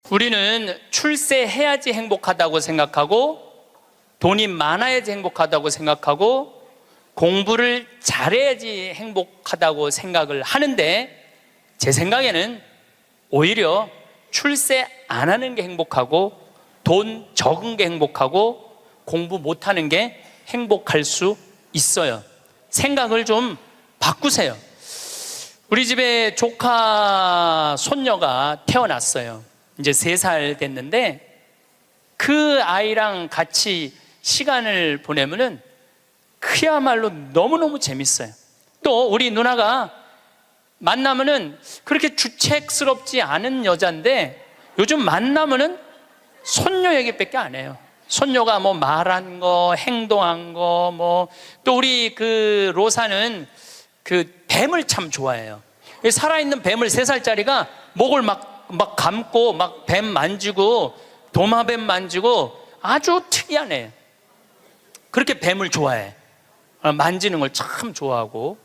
우리는 출세해야지 행복하다고 생각하고, 돈이 많아야지 행복하다고 생각하고, 공부를 잘해야지 행복하다고 생각을 하는데, 제 생각에는 오히려 출세 안 하는 게 행복하고, 돈 적은 게 행복하고, 공부 못하는 게 행복할 수 있어요. 생각을 좀 바꾸세요. 우리 집에 조카 손녀가 태어났어요. 이제 3살 됐는데, 그 아이랑 같이 시간을 보내면은 그야말로 너무너무 재밌어요. 또 우리 누나가 만나면은 그렇게 주책스럽지 않은 여잔데, 요즘 만나면은 손녀 얘기밖에 안 해요. 손녀가 뭐 말한 거, 행동한 거, 또 우리 그 로사는 그 뱀을 참 좋아해요. 살아있는 뱀을 3살짜리가 목을 막 감고 막 뱀 만지고 도마뱀 만지고 아주 특이한 애. 그렇게 뱀을 좋아해. 만지는 걸 참 좋아하고.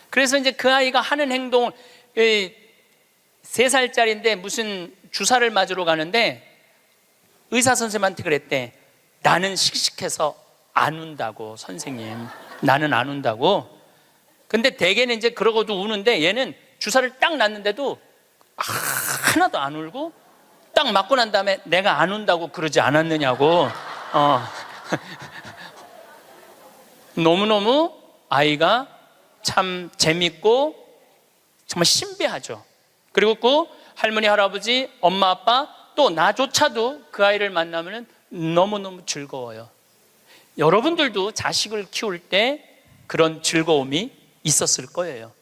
그래서 이제 그 아이가 하는 행동, 3살짜리인데 무슨 주사를 맞으러 가는데 의사 선생님한테 그랬대. 나는 씩씩해서 안 운다고, 선생님. 나는 안 운다고. 근데 대개는 이제 그러고도 우는데, 얘는 주사를 딱 놨는데도 하나도 안 울고, 딱 맞고 난 다음에 내가 안 운다고 그러지 않았느냐고. 너무너무 아이가 참 재밌고 정말 신비하죠. 그리고 그 할머니, 할아버지, 엄마, 아빠, 또 나조차도 그 아이를 만나면 너무너무 즐거워요. 여러분들도 자식을 키울 때 그런 즐거움이 있었을 거예요.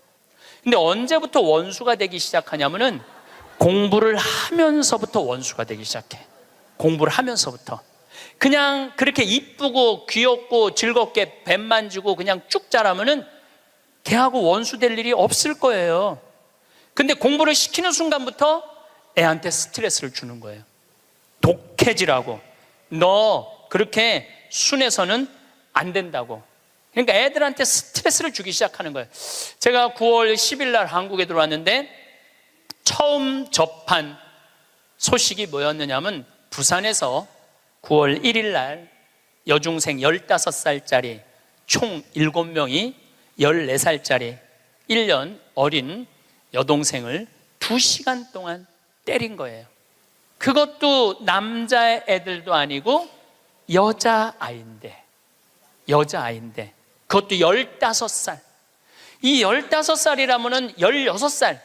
근데 언제부터 원수가 되기 시작하냐면은 공부를 하면서부터 원수가 되기 시작해. 공부를 하면서부터. 그냥 그렇게 이쁘고 귀엽고 즐겁게 뱀 만지고 그냥 쭉 자라면은 걔하고 원수 될 일이 없을 거예요. 근데 공부를 시키는 순간부터 애한테 스트레스를 주는 거예요. 독해지라고. 너 그렇게 순해서는 안 된다고. 그러니까 애들한테 스트레스를 주기 시작하는 거예요. 제가 9월 10일 날 한국에 들어왔는데 처음 접한 소식이 뭐였느냐면, 부산에서 9월 1일 날 여중생 15살짜리 총 7명이 14살짜리 1년 어린 여동생을 2시간 동안 때린 거예요. 그것도 남자애들도 아니고 여자아이인데 그것도 15살. 이 15살이라면은 16살.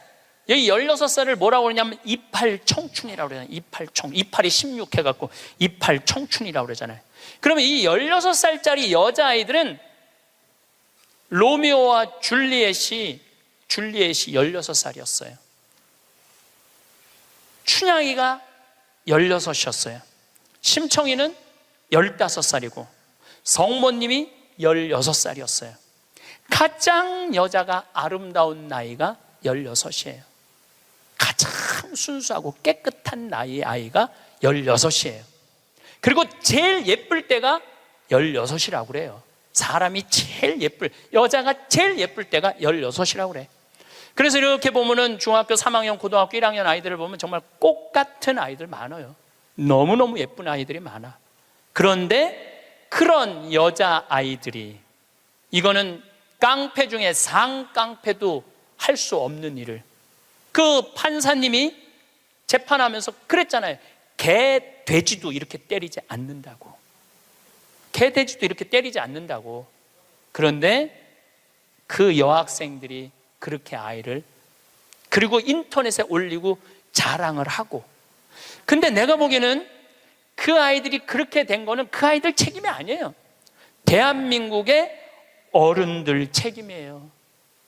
여기 16살을 뭐라고 그러냐면 이팔 청춘이라고 그러잖아요. 이팔이 16 해갖고 이팔 청춘이라고 그러잖아요. 그러면 이 16살짜리 여자아이들은 로미오와 줄리엣이 16살이었어요. 춘향이가 16이었어요. 심청이는 15살이고 성모님이 16살이었어요. 가장 여자가 아름다운 나이가 16이에요. 가장 순수하고 깨끗한 나이의 아이가 16이에요. 그리고 제일 예쁠 때가 16이라고 그래요. 사람이 제일 여자가 제일 예쁠 때가 16이라고 그래. 그래서 이렇게 보면은 중학교 3학년, 고등학교 1학년 아이들을 보면 정말 꽃 같은 아이들 많아요. 너무너무 예쁜 아이들이 많아. 그런데 그런 여자 아이들이, 이거는 깡패 중에 상깡패도 할 수 없는 일을, 그 판사님이 재판하면서 그랬잖아요. 개, 돼지도 이렇게 때리지 않는다고. 개, 돼지도 이렇게 때리지 않는다고. 그런데 그 여학생들이 그렇게 아이를, 그리고 인터넷에 올리고 자랑을 하고. 근데 내가 보기에는 그 아이들이 그렇게 된 거는 그 아이들 책임이 아니에요. 대한민국의 어른들 책임이에요.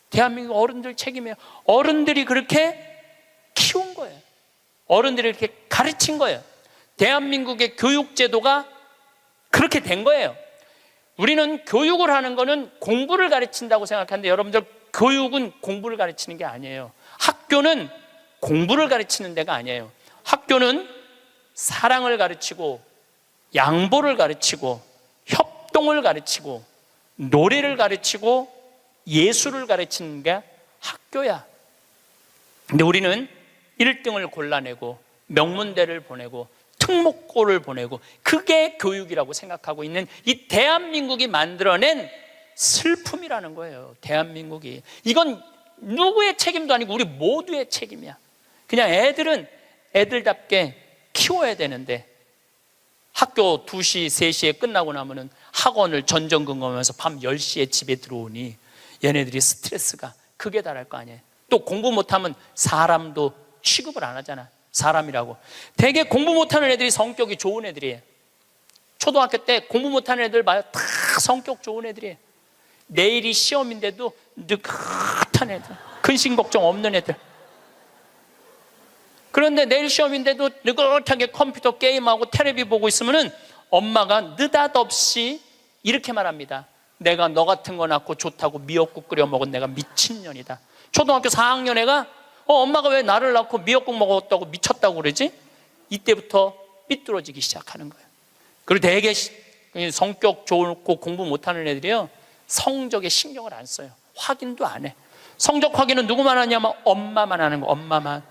대한민국 어른들 책임이에요. 어른들이 그렇게 키운 거예요. 어른들이 이렇게 가르친 거예요. 대한민국의 교육제도가 그렇게 된 거예요. 우리는 교육을 하는 거는 공부를 가르친다고 생각하는데, 여러분들, 교육은 공부를 가르치는 게 아니에요. 학교는 공부를 가르치는 데가 아니에요. 학교는 사랑을 가르치고, 양보를 가르치고, 협동을 가르치고, 노래를 가르치고, 예술을 가르치는 게 학교야. 근데 우리는 1등을 골라내고 명문대를 보내고 특목고를 보내고 그게 교육이라고 생각하고 있는 이 대한민국이 만들어낸 슬픔이라는 거예요. 대한민국이. 이건 누구의 책임도 아니고 우리 모두의 책임이야. 그냥 애들은 애들답게 키워야 되는데 학교 2시, 3시에 끝나고 나면은 학원을 전전긍긍하면서 밤 10시에 집에 들어오니 얘네들이 스트레스가 극에 달할 거 아니에요. 또 공부 못하면 사람도 취급을 안 하잖아. 사람이라고. 되게 공부 못하는 애들이 성격이 좋은 애들이에요. 초등학교 때 공부 못하는 애들 봐요. 다 성격 좋은 애들이에요. 내일이 시험인데도 느긋한 애들, 근심 걱정 없는 애들. 그런데 내일 시험인데도 느긋하게 컴퓨터 게임하고 텔레비 보고 있으면은 엄마가 느닷없이 이렇게 말합니다. 내가 너 같은 거 낳고 좋다고 미역국 끓여 먹은 내가 미친년이다. 초등학교 4학년 애가 엄마가 왜 나를 낳고 미역국 먹었다고 미쳤다고 그러지? 이때부터 삐뚤어지기 시작하는 거예요. 그리고 되게 성격 좋고 공부 못하는 애들이요, 성적에 신경을 안 써요. 확인도 안 해. 성적 확인은 누구만 하냐면 엄마만 하는 거. 엄마만.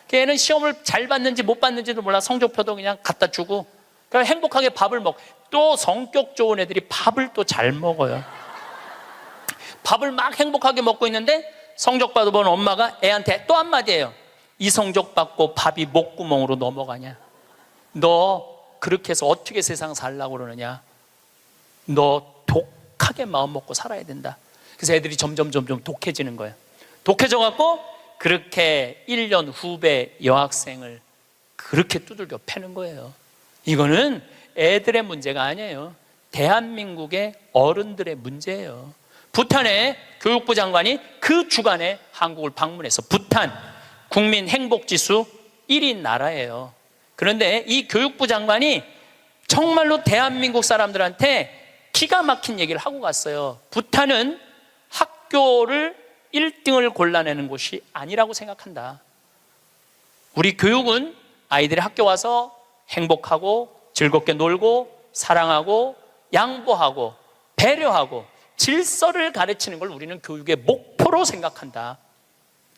걔는 시험을 잘 봤는지 못 봤는지도 몰라. 성적표도 그냥 갖다 주고 그냥 행복하게 밥을 먹. 또 성격 좋은 애들이 밥을 또 잘 먹어요. 밥을 막 행복하게 먹고 있는데 성적 받아본 엄마가 애한테 또 한마디예요. 이 성적 받고 밥이 목구멍으로 넘어가냐? 너 그렇게 해서 어떻게 세상 살라고 그러느냐? 너 독하게 마음 먹고 살아야 된다. 그래서 애들이 점점 독해지는 거예요. 독해져 갖고 그렇게 1년 후배 여학생을 그렇게 두들겨 패는 거예요. 이거는 애들의 문제가 아니에요. 대한민국의 어른들의 문제예요. 부탄의 교육부 장관이 그 주간에 한국을 방문해서 부탄 국민 행복지수 1위 나라예요. 그런데 이 교육부 장관이 정말로 대한민국 사람들한테 기가 막힌 얘기를 하고 갔어요. 부탄은 학교를 1등을 골라내는 곳이 아니라고 생각한다. 우리 교육은 아이들이 학교 와서 행복하고 즐겁게 놀고 사랑하고 양보하고 배려하고 질서를 가르치는 걸 우리는 교육의 목표로 생각한다.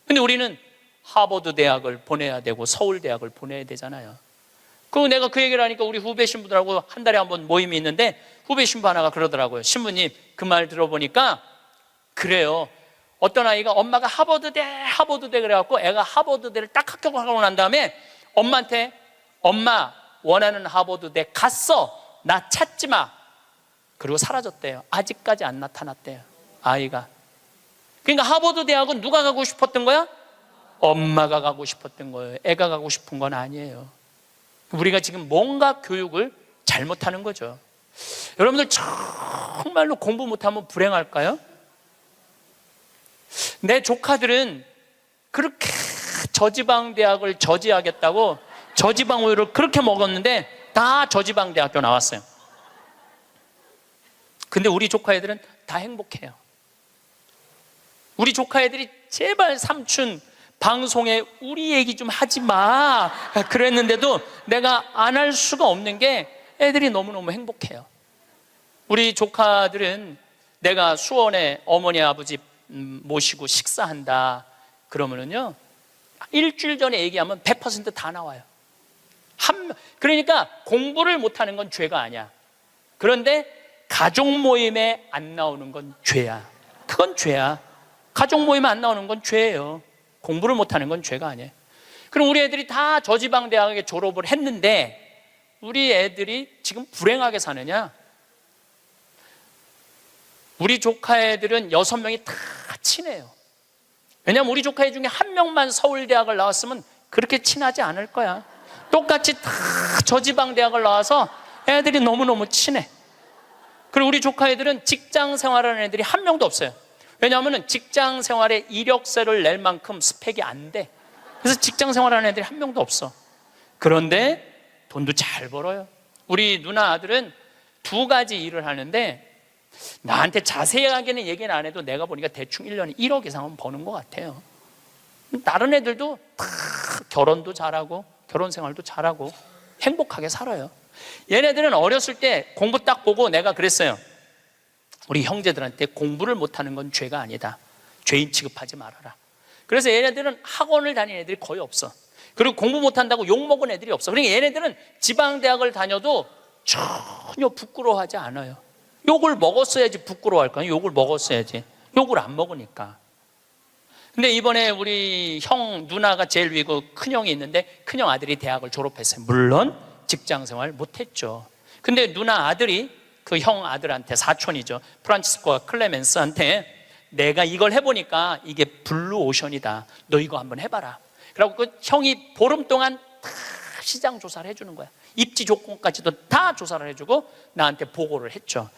근데 우리는 하버드 대학을 보내야 되고 서울 대학을 보내야 되잖아요. 내가 그 얘기를 하니까 우리 후배 신부들하고 한 달에 한 번 모임이 있는데 후배 신부 하나가 그러더라고요. 신부님, 그 말 들어보니까 그래요. 어떤 아이가 엄마가 하버드대 그래갖고 애가 하버드대를 딱 합격하고 난 다음에 엄마한테 엄마 원하는 하버드대 갔어. 나 찾지 마. 그리고 사라졌대요. 아직까지 안 나타났대요. 아이가. 그러니까 하버드 대학은 누가 가고 싶었던 거야? 엄마가 가고 싶었던 거예요. 애가 가고 싶은 건 아니에요. 우리가 지금 뭔가 교육을 잘못하는 거죠. 여러분들 정말로 공부 못하면 불행할까요? 내 조카들은 그렇게 저지방 대학을 저지하겠다고 저지방 우유를 그렇게 먹었는데 다 저지방 대학교 나왔어요. 근데 우리 조카 애들은 다 행복해요. 우리 조카 애들이 제발 삼촌 방송에 우리 얘기 좀 하지 마 그랬는데도 내가 안 할 수가 없는 게 애들이 너무너무 행복해요. 우리 조카들은 내가 수원에 어머니 아버지 모시고 식사한다 그러면은요, 일주일 전에 얘기하면 100% 다 나와요. 그러니까 공부를 못하는 건 죄가 아니야. 그런데 가족 모임에 안 나오는 건 죄야. 그건 죄야. 가족 모임에 안 나오는 건 죄예요. 공부를 못하는 건 죄가 아니에요. 그럼 우리 애들이 다 저지방 대학에 졸업을 했는데 우리 애들이 지금 불행하게 사느냐? 우리 조카 애들은 6명이 다 친해요. 왜냐하면 우리 조카 애 중에 한 명만 서울대학을 나왔으면 그렇게 친하지 않을 거야. 똑같이 다 저지방 대학을 나와서 애들이 너무너무 친해. 그리고 우리 조카 애들은 직장 생활하는 애들이 한 명도 없어요. 왜냐하면 직장 생활에 이력서를 낼 만큼 스펙이 안 돼. 그래서 직장 생활하는 애들이 한 명도 없어. 그런데 돈도 잘 벌어요. 우리 누나 아들은 2가지 일을 하는데 나한테 자세하게는 얘기는 안 해도 내가 보니까 대충 1년에 1억 이상은 버는 것 같아요. 다른 애들도 다 결혼도 잘하고 결혼 생활도 잘하고 행복하게 살아요. 얘네들은 어렸을 때 공부 딱 보고 내가 그랬어요. 우리 형제들한테 공부를 못하는 건 죄가 아니다. 죄인 취급하지 말아라. 그래서 얘네들은 학원을 다니는 애들이 거의 없어. 그리고 공부 못한다고 욕먹은 애들이 없어. 그러니까 얘네들은 지방대학을 다녀도 전혀 부끄러워하지 않아요. 욕을 먹었어야지 부끄러워할 거야. 욕을 먹었어야지. 욕을 안 먹으니까. 근데 이번에 우리 형 누나가 제일 위고 큰형이 있는데 큰형 아들이 대학을 졸업했어요. 물론 직장생활 못했죠. 근데 누나 아들이 그 형 아들한테, 사촌이죠, 프란치스코와 클레멘스한테 내가 이걸 해보니까 이게 블루오션이다, 너 이거 한번 해봐라. 그래갖고 그 형이 보름 동안 다 시장 조사를 해주는 거야. 입지 조건까지도 다 조사를 해주고 나한테 보고를 했죠.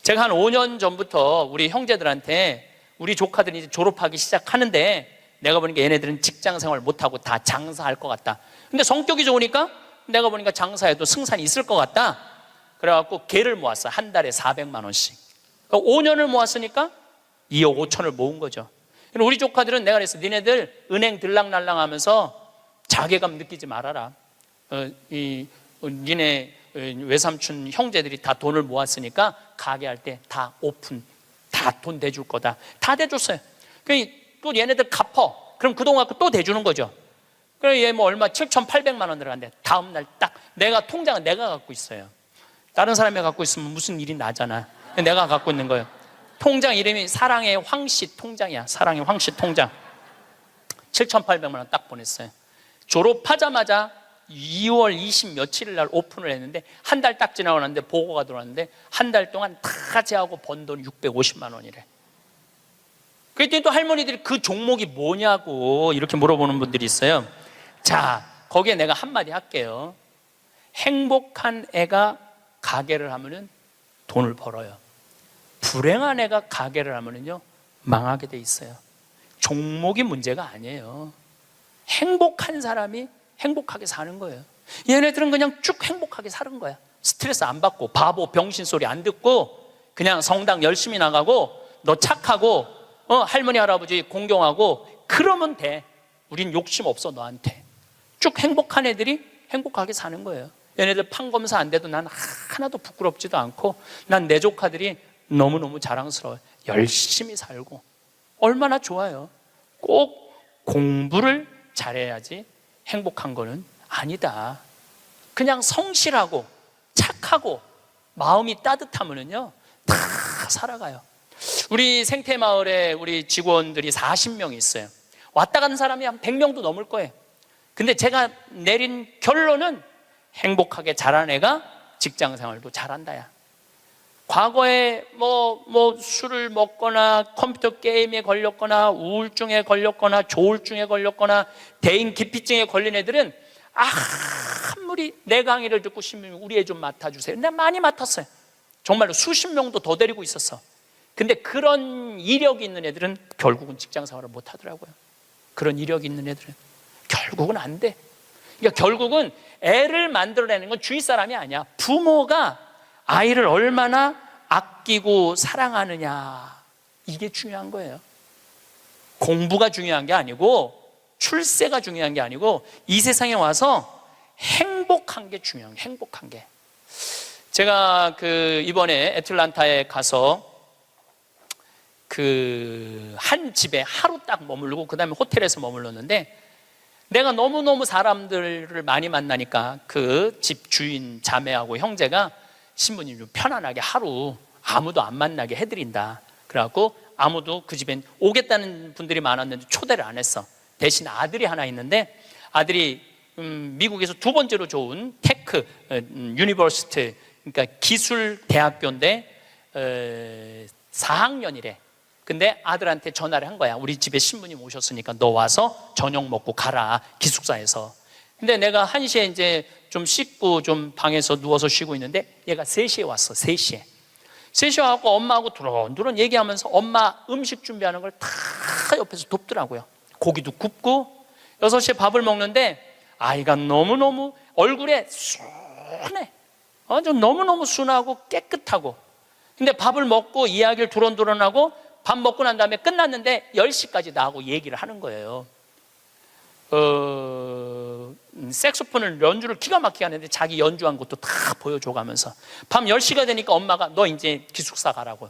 제가 한 5년 전부터 우리 형제들한테 우리 조카들이 이제 졸업하기 시작하는데 내가 보니까 얘네들은 직장 생활 못하고 다 장사할 것 같다. 근데 성격이 좋으니까 내가 보니까 장사해도 승산이 있을 것 같다. 그래갖고 개를 모았어. 한 달에 400만 원씩. 그러니까 5년을 모았으니까 2억 5천을 모은 거죠. 우리 조카들은 내가 그랬어. 니네들 은행 들락날락 하면서 자괴감 느끼지 말아라. 니네 외삼촌 형제들이 다 돈을 모았으니까 가게 할 때 다 오픈, 다 돈 대줄 거다. 다 대줬어요. 또 얘네들 갚어. 그럼 그동안 또 대주는 거죠. 그래, 얘 뭐 얼마 7,800만 원 들어간대. 다음날 딱 내가 통장은 내가 갖고 있어요. 다른 사람이 갖고 있으면 무슨 일이 나잖아. 내가 갖고 있는 거예요. 통장 이름이 사랑의 황씨 통장이야. 사랑의 황씨 통장. 7,800만 원 딱 보냈어요. 졸업하자마자 2월 20 며칠 날 오픈을 했는데 한 달 딱 지나고 났는데 보고가 들어왔는데 한 달 동안 다 제하고 번 돈 650만 원이래. 그랬더니 또 할머니들이 그 종목이 뭐냐고 이렇게 물어보는 분들이 있어요. 자, 거기에 내가 한마디 할게요. 행복한 애가 가게를 하면은 돈을 벌어요. 불행한 애가 가게를 하면은요 망하게 돼 있어요. 종목이 문제가 아니에요. 행복한 사람이 행복하게 사는 거예요. 얘네들은 그냥 쭉 행복하게 사는 거야. 스트레스 안 받고 바보 병신 소리 안 듣고 그냥 성당 열심히 나가고 너 착하고 할머니 할아버지 공경하고 그러면 돼. 우린 욕심 없어 너한테. 쭉 행복한 애들이 행복하게 사는 거예요. 얘네들 판검사 안 돼도 난 하나도 부끄럽지도 않고 난 내 조카들이 너무너무 자랑스러워요. 열심히 살고 얼마나 좋아요. 꼭 공부를 잘해야지 행복한 거는 아니다. 그냥 성실하고 착하고 마음이 따뜻하면은요 다 살아가요. 우리 생태마을에 우리 직원들이 40명이 있어요. 왔다 가는 사람이 한 100명도 넘을 거예요. 근데 제가 내린 결론은 행복하게 자란 애가 직장생활도 잘한다야. 과거에 뭐 술을 먹거나 컴퓨터 게임에 걸렸거나 우울증에 걸렸거나 조울증에 걸렸거나 대인 기피증에 걸린 애들은 아무리 내 강의를 듣고 싶으면 우리 애 좀 맡아주세요. 내가 많이 맡았어요. 정말로 수십 명도 더 데리고 있었어. 근데 그런 이력이 있는 애들은 결국은 직장생활을 못 하더라고요. 그런 이력이 있는 애들은 결국은 안 돼. 그러니까 결국은 애를 만들어내는 건 주위 사람이 아니야. 부모가 아이를 얼마나 아끼고 사랑하느냐, 이게 중요한 거예요. 공부가 중요한 게 아니고 출세가 중요한 게 아니고 이 세상에 와서 행복한 게 중요한 게, 행복한 게. 제가 이번에 애틀란타에 가서 한 집에 하루 딱 머물고 그 다음에 호텔에서 머물렀는데 내가 너무너무 사람들을 많이 만나니까 그 집 주인 자매하고 형제가 신부님 좀 편안하게 하루 아무도 안 만나게 해드린다. 그래갖고 아무도 그 집엔 오겠다는 분들이 많았는데 초대를 안 했어. 대신 아들이 하나 있는데 아들이 미국에서 두 번째로 좋은 테크 유니버시티, 그러니까 기술 대학교인데 4학년이래. 근데 아들한테 전화를 한 거야. 우리 집에 신부님 오셨으니까 너 와서 저녁 먹고 가라, 기숙사에서. 근데 내가 1시에 이제 좀 씻고 좀 방에서 누워서 쉬고 있는데 얘가 3시에 왔어. 3시에 와서 엄마하고 두런두런 얘기하면서 엄마 음식 준비하는 걸 다 옆에서 돕더라고요. 고기도 굽고 6시에 밥을 먹는데 아이가 너무너무 얼굴에 순해. 좀 너무너무 순하고 깨끗하고. 근데 밥을 먹고 이야기를 두런두런하고 밥 먹고 난 다음에 끝났는데 10시까지 나하고 얘기를 하는 거예요. 색소폰을 연주를 기가 막히게 하는데 자기 연주한 것도 다 보여줘가면서 밤 10시가 되니까 엄마가 너 이제 기숙사 가라고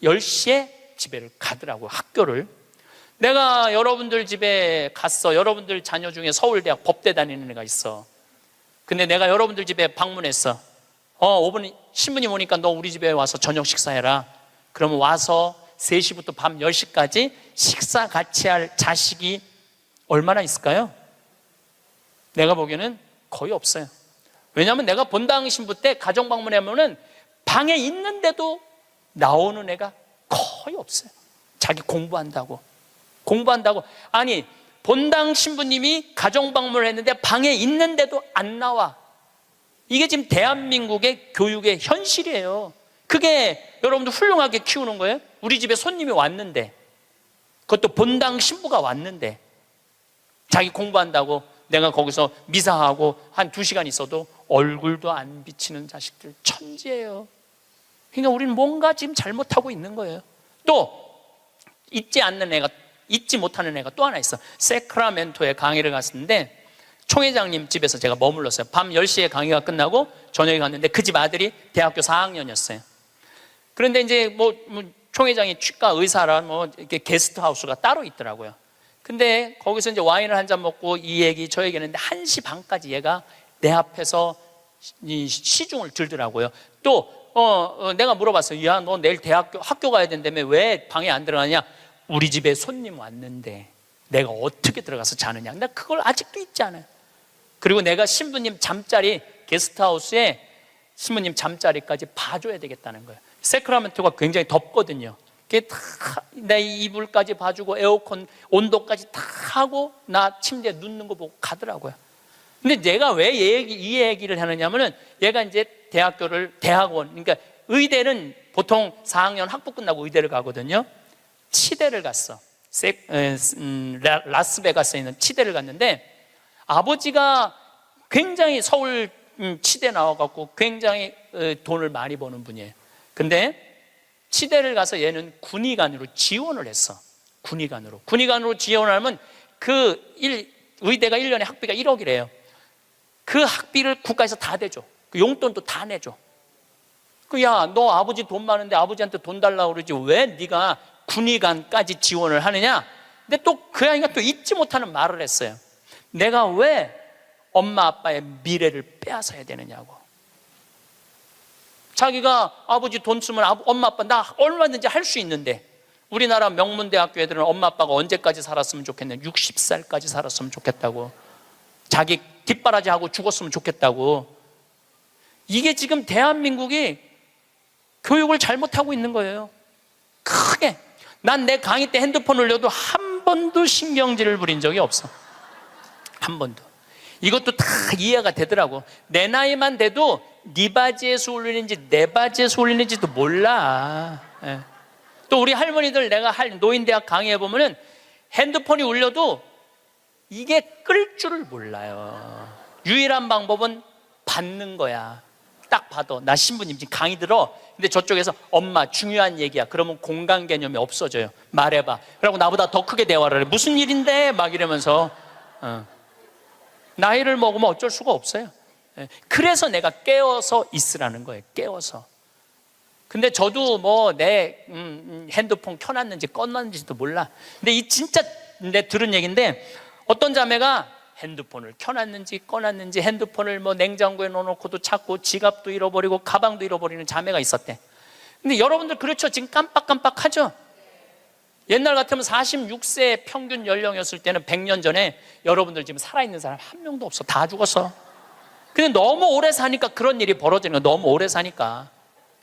10시에 집에를 가더라고, 학교를. 내가 여러분들 집에 갔어. 여러분들 자녀 중에 서울대학 법대 다니는 애가 있어. 근데 내가 여러분들 집에 방문했어. 5분 신부님 오니까 너 우리 집에 와서 저녁 식사해라. 그러면 와서 3시부터 밤 10시까지 식사 같이 할 자식이 얼마나 있을까요? 내가 보기에는 거의 없어요. 왜냐하면 내가 본당 신부 때 가정 방문하면은 방에 있는데도 나오는 애가 거의 없어요. 자기 공부한다고. 아니, 본당 신부님이 가정 방문을 했는데 방에 있는데도 안 나와. 이게 지금 대한민국의 교육의 현실이에요. 그게 여러분들 훌륭하게 키우는 거예요? 우리 집에 손님이 왔는데, 그것도 본당 신부가 왔는데 자기 공부한다고 내가 거기서 미사하고 한 2시간 있어도 얼굴도 안 비치는 자식들 천지예요. 그러니까 우리는 뭔가 지금 잘못하고 있는 거예요. 또 잊지 못하는 애가 또 하나 있어. 세크라멘토에 강의를 갔는데 총회장님 집에서 제가 머물렀어요. 밤 10시에 강의가 끝나고 저녁에 갔는데 그 집 아들이 대학교 4학년이었어요. 그런데 이제 총회장이 치과 의사라 이렇게 게스트하우스가 따로 있더라고요. 근데 거기서 이제 와인을 한 잔 먹고 이 얘기 저 얘기 했는데 1시 반까지 얘가 내 앞에서 이 시중을 들더라고요. 또 내가 물어봤어요. 야, 너 내일 학교 가야 된다며 왜 방에 안 들어가냐? 우리 집에 손님 왔는데 내가 어떻게 들어가서 자느냐? 나 그걸 아직도 잊지 않아요. 그리고 내가 신부님 잠자리 게스트하우스에 신부님 잠자리까지 봐줘야 되겠다는 거예요. 세크라멘토가 굉장히 덥거든요. 내 이불까지 봐주고 에어컨 온도까지 다 하고 나 침대에 눕는 거 보고 가더라고요. 근데 내가 왜 이 얘기를 하느냐면은 얘가 이제 대학원, 그러니까 의대는 보통 4학년 학부 끝나고 의대를 가거든요. 치대를 갔어. 라스베가스에 있는 치대를 갔는데 아버지가 굉장히 서울 치대 나와갖고 굉장히 돈을 많이 버는 분이에요. 근데 치대를 가서 얘는 군의관으로 지원을 했어. 군의관으로 지원하면 의대가 1년에 학비가 1억이래요. 그 학비를 국가에서 다 대줘. 그 용돈도 다 내줘. 야, 너 아버지 돈 많은데 아버지한테 돈 달라고 그러지 왜 네가 군의관까지 지원을 하느냐? 근데 또 그 아이가 또 잊지 못하는 말을 했어요. 내가 왜 엄마 아빠의 미래를 빼앗아야 되느냐고. 자기가 아버지 돈 쓰면 엄마 아빠 나 얼마든지 할 수 있는데 우리나라 명문대학교 애들은 엄마 아빠가 언제까지 살았으면 좋겠냐? 60살까지 살았으면 좋겠다고. 자기 뒷바라지 하고 죽었으면 좋겠다고. 이게 지금 대한민국이 교육을 잘못하고 있는 거예요. 크게. 난 내 강의 때 핸드폰 올려도 한 번도 신경질을 부린 적이 없어. 한 번도. 이것도 다 이해가 되더라고. 내 나이만 돼도 네 바지에서 올리는지 내 바지에서 올리는지도 몰라. 예. 또 우리 할머니들 내가 노인대학 강의해 보면은 핸드폰이 울려도 이게 끌 줄을 몰라요. 유일한 방법은 받는 거야. 딱 봐도 나 신부님 지금 강의 들어. 근데 저쪽에서 엄마 중요한 얘기야. 그러면 공간 개념이 없어져요. 말해봐. 그러고 나보다 더 크게 대화를 해. 무슨 일인데? 막 이러면서 나이를 먹으면 어쩔 수가 없어요. 그래서 내가 깨어서 있으라는 거예요. 깨어서. 근데 저도 내 핸드폰 켜놨는지 꺼놨는지도 몰라. 근데 이 진짜 내 들은 얘기인데 어떤 자매가 핸드폰을 켜놨는지 꺼놨는지 핸드폰을 냉장고에 넣어놓고도 찾고 지갑도 잃어버리고 가방도 잃어버리는 자매가 있었대. 근데 여러분들 그렇죠? 지금 깜빡깜빡하죠? 옛날 같으면 46세 평균 연령이었을 때는 100년 전에 여러분들 지금 살아있는 사람 한 명도 없어. 다 죽었어. 근데 너무 오래 사니까 그런 일이 벌어지는 거야. 너무 오래 사니까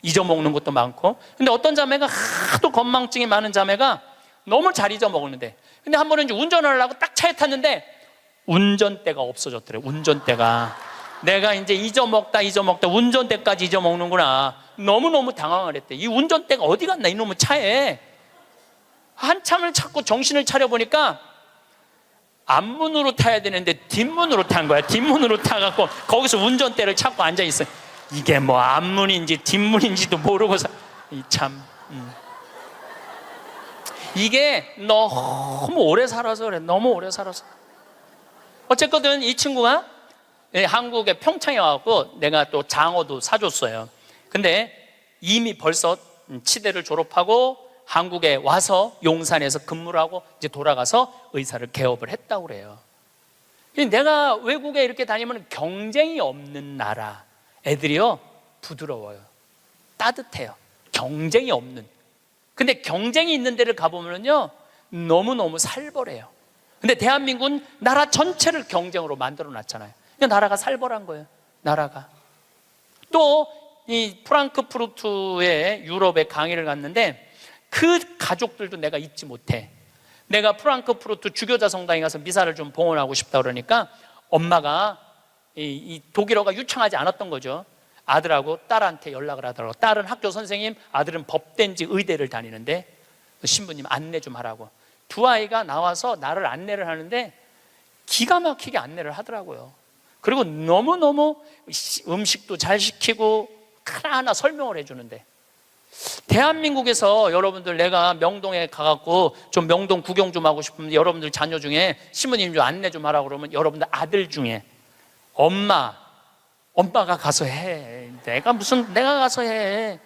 잊어먹는 것도 많고. 근데 어떤 자매가 하도 건망증이 많은 자매가 너무 잘 잊어먹었는데, 근데 한 번은 이제 운전을 하려고 딱 차에 탔는데 운전대가 없어졌더래. 운전대가. 내가 이제 잊어먹다 운전대까지 잊어먹는구나. 너무너무 당황을 했대. 이 운전대가 어디 갔나 이놈의 차에. 한참을 찾고 정신을 차려보니까 앞문으로 타야 되는데 뒷문으로 탄 거야. 뒷문으로 타갖고 거기서 운전대를 찾고 앉아있어. 이게 앞문인지 뒷문인지도 모르고서 참 이게 너무 오래 살아서 그래. 너무 오래 살아서. 어쨌거든 이 친구가 한국에 평창에 와갖고 내가 또 장어도 사줬어요. 근데 이미 벌써 치대를 졸업하고 한국에 와서 용산에서 근무를 하고 이제 돌아가서 의사를 개업을 했다고 그래요. 내가 외국에 이렇게 다니면 경쟁이 없는 나라 애들이요 부드러워요, 따뜻해요. 경쟁이 없는. 근데 경쟁이 있는 데를 가보면요 너무너무 살벌해요. 근데 대한민국은 나라 전체를 경쟁으로 만들어 놨잖아요. 그러니까 나라가 살벌한 거예요, 나라가. 또 이 프랑크푸르트에 유럽에 강의를 갔는데 그 가족들도 내가 잊지 못해. 내가 프랑크푸르트 주교자 성당에 가서 미사를 좀 봉헌하고 싶다 그러니까 엄마가 이 독일어가 유창하지 않았던 거죠. 아들하고 딸한테 연락을 하더라고. 딸은 학교 선생님, 아들은 법대인지 의대를 다니는데 신부님 안내 좀 하라고. 두 아이가 나와서 나를 안내를 하는데 기가 막히게 안내를 하더라고요. 그리고 너무너무 음식도 잘 시키고 하나하나 설명을 해주는데, 대한민국에서 여러분들 내가 명동에 가갖고 좀 명동 구경 좀 하고 싶으면 여러분들 자녀 중에 신부님 좀 안내 좀 하라고 그러면 여러분들 아들 중에 엄마가 가서 해. 내가 가서 해.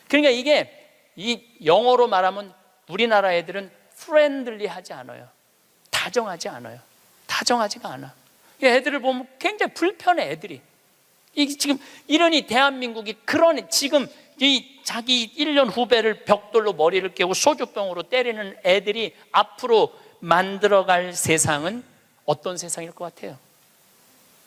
그러니까 이게 이 영어로 말하면 우리나라 애들은 프렌들리하지 않아요. 다정하지 않아요. 다정하지가 않아. 애들을 보면 굉장히 불편해, 애들이. 지금 이러니 대한민국이 그런 지금 이 자기 1년 후배를 벽돌로 머리를 깨고 소주병으로 때리는 애들이 앞으로 만들어갈 세상은 어떤 세상일 것 같아요?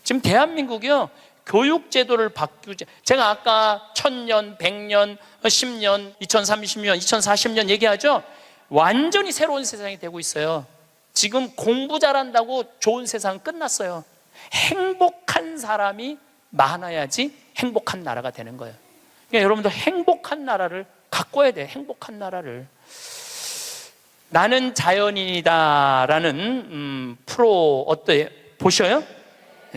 지금 대한민국이요 교육제도를 바꾸지. 제가 아까 1000년, 100년, 10년, 2030년, 2040년 얘기하죠. 완전히 새로운 세상이 되고 있어요. 지금 공부 잘한다고 좋은 세상은 끝났어요. 행복한 사람이 많아야지 행복한 나라가 되는 거예요. 그러니까 여러분들 행복한 나라를 가꿔야 돼요. 행복한 나라를. 나는 자연인이다라는 프로 어때요? 보셔요?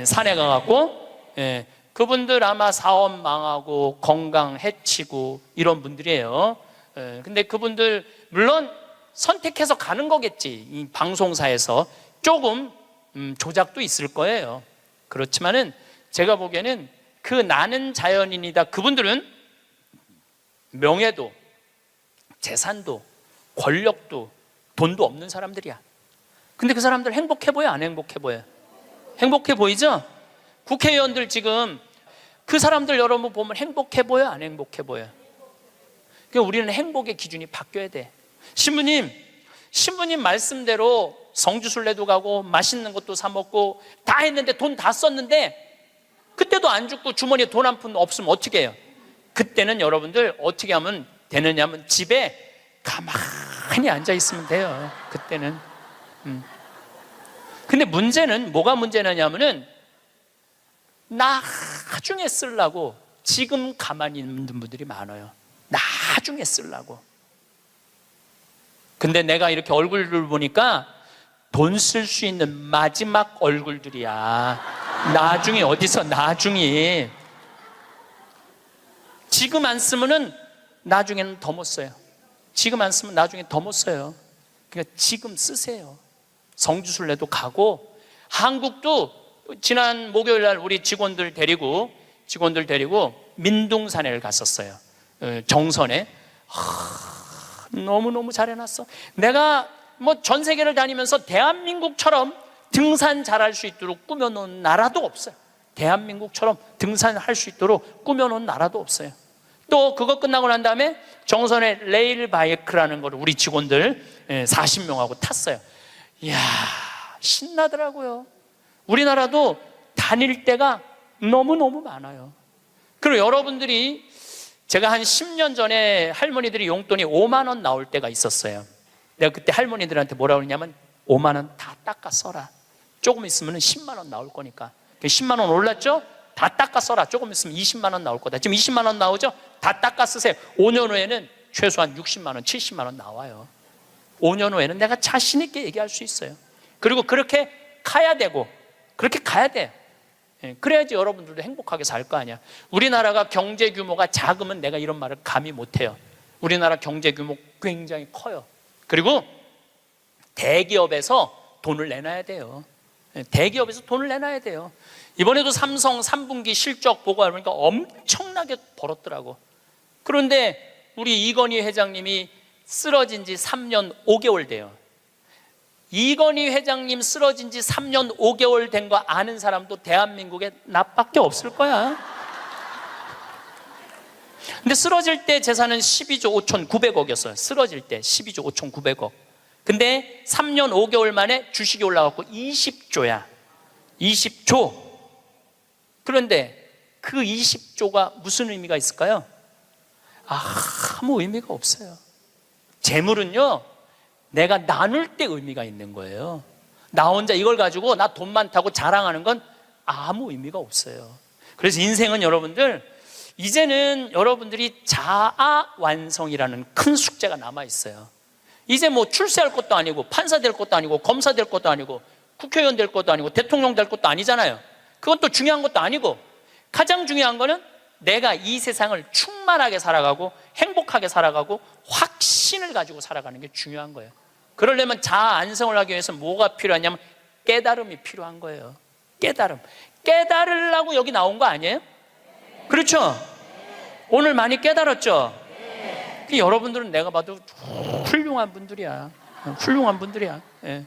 산에 가갖고 그분들 아마 사업 망하고 건강 해치고 이런 분들이에요. 근데 그분들 물론 선택해서 가는 거겠지. 이 방송사에서 조금 조작도 있을 거예요. 그렇지만은 제가 보기에는 그 나는 자연인이다 그분들은 명예도 재산도 권력도 돈도 없는 사람들이야. 근데 그 사람들 행복해 보여, 안 행복해 보여? 행복해 보이죠? 국회의원들 지금 그 사람들 여러분 보면 행복해 보여, 안 행복해 보여? 그러니까 우리는 행복의 기준이 바뀌어야 돼. 신부님 말씀대로 성주순례도 가고 맛있는 것도 사 먹고 다 했는데 돈 다 썼는데 그때도 안 죽고 주머니에 돈 한 푼 없으면 어떻게 해요? 그때는 여러분들 어떻게 하면 되느냐면 집에 가만히 앉아 있으면 돼요. 그때는. 근데 문제는 뭐가 문제냐면은 나중에 쓰려고 지금 가만히 있는 분들이 많아요. 나중에 쓰려고. 근데 내가 이렇게 얼굴을 보니까 돈 쓸 수 있는 마지막 얼굴들이야. 나중에 어디서 나중에. 지금 안 쓰면은 나중에는 더 못 써요. 지금 안 쓰면 나중에 더 못 써요. 그러니까 지금 쓰세요. 성주순례도 가고, 한국도 지난 목요일 날 우리 직원들 데리고 민둥산에를 갔었어요. 정선에. 너무너무 잘 해놨어. 내가 뭐 전 세계를 다니면서 대한민국처럼 등산 잘할 수 있도록 꾸며놓은 나라도 없어요. 대한민국처럼 등산할 수 있도록 꾸며놓은 나라도 없어요. 또 그거 끝나고 난 다음에 정선에 레일 바이크라는 걸 우리 직원들 40명하고 탔어요. 이야, 신나더라고요. 우리나라도 다닐 때가 너무너무 많아요. 그리고 여러분들이, 제가 한 10년 전에 할머니들이 용돈이 5만 원 나올 때가 있었어요. 내가 그때 할머니들한테 뭐라고 그러냐면 5만 원 다 닦아 써라. 조금 있으면 10만 원 나올 거니까. 10만 원 올랐죠? 다 닦아 써라. 조금 있으면 20만 원 나올 거다. 지금 20만 원 나오죠? 다 닦아 쓰세요. 5년 후에는 최소한 60만 원, 70만 원 나와요. 5년 후에는 내가 자신 있게 얘기할 수 있어요. 그리고 그렇게 가야 되고, 그렇게 가야 돼요. 그래야지 여러분들도 행복하게 살 거 아니야. 우리나라가 경제 규모가 작으면 내가 이런 말을 감히 못해요. 우리나라 경제 규모 굉장히 커요. 그리고 대기업에서 돈을 내놔야 돼요. 대기업에서 돈을 내놔야 돼요. 이번에도 삼성 3분기 실적 보고 보니까 엄청나게 벌었더라고. 그런데 우리 이건희 회장님이 쓰러진 지 3년 5개월 돼요. 이건희 회장님 쓰러진 지 3년 5개월 된 거 아는 사람도 대한민국에 나밖에 없을 거야. 근데 쓰러질 때 재산은 12조 5,900억이었어요. 쓰러질 때 12조 5,900억. 근데 3년 5개월 만에 주식이 올라갔고 20조야. 20조. 그런데 그 20조가 무슨 의미가 있을까요? 아무 의미가 없어요. 재물은요, 내가 나눌 때 의미가 있는 거예요. 나 혼자 이걸 가지고 나 돈 많다고 자랑하는 건 아무 의미가 없어요. 그래서 인생은 여러분들, 이제는 여러분들이 자아 완성이라는 큰 숙제가 남아 있어요. 이제 뭐 출세할 것도 아니고 판사 될 것도 아니고 검사 될 것도 아니고 국회의원 될 것도 아니고 대통령 될 것도 아니잖아요. 그건 또 중요한 것도 아니고, 가장 중요한 거는 내가 이 세상을 충만하게 살아가고 행복하게 살아가고 확신을 가지고 살아가는 게 중요한 거예요. 그러려면 자아 안성을 하기 위해서 뭐가 필요하냐면 깨달음이 필요한 거예요. 깨달음. 깨달으려고 여기 나온 거 아니에요? 그렇죠? 오늘 많이 깨달았죠? 여러분들은 내가 봐도 훌륭한 분들이야. 훌륭한 분들이야. 예.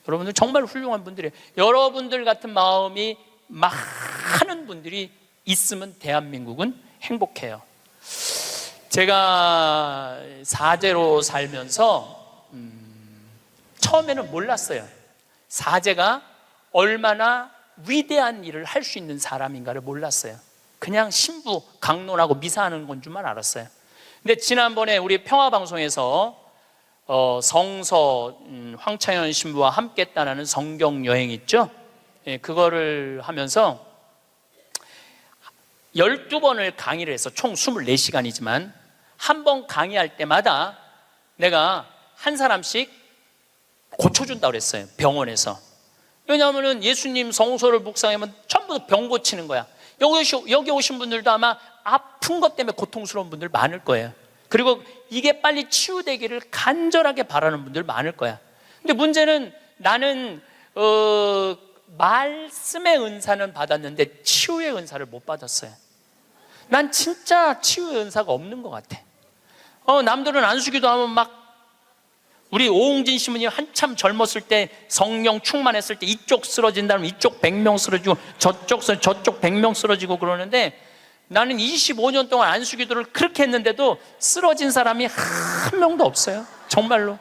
여러분들 정말 훌륭한 분들이에요. 여러분들 같은 마음이 많은 분들이 있으면 대한민국은 행복해요. 제가 사제로 살면서 처음에는 몰랐어요. 사제가 얼마나 위대한 일을 할 수 있는 사람인가를 몰랐어요. 그냥 신부 강론하고 미사하는 건 줄만 알았어요. 근데 지난번에 우리 평화방송에서 성서 황창현 신부와 함께 했다는 성경 여행 있죠? 예, 그거를 하면서 12번을 강의를 해서 총 24시간이지만 한 번 강의할 때마다 내가 한 사람씩 고쳐준다고 그랬어요. 병원에서. 왜냐하면 예수님 성서를 묵상하면 전부 병 고치는 거야. 여기 오신 분들도 아마 아픈 것 때문에 고통스러운 분들 많을 거예요. 그리고 이게 빨리 치유되기를 간절하게 바라는 분들 많을 거야. 근데 문제는 나는 말씀의 은사는 받았는데 치유의 은사를 못 받았어요. 난 진짜 치유의 은사가 없는 것 같아. 남들은 안수기도 하면 막, 우리 오홍진 신부님 한참 젊었을 때 성령 충만했을 때 이쪽 쓰러진다면 이쪽 100명 쓰러지고 저쪽 100명 쓰러지고 그러는데, 나는 25년 동안 안수기도를 그렇게 했는데도 쓰러진 사람이 한 명도 없어요. 정말로.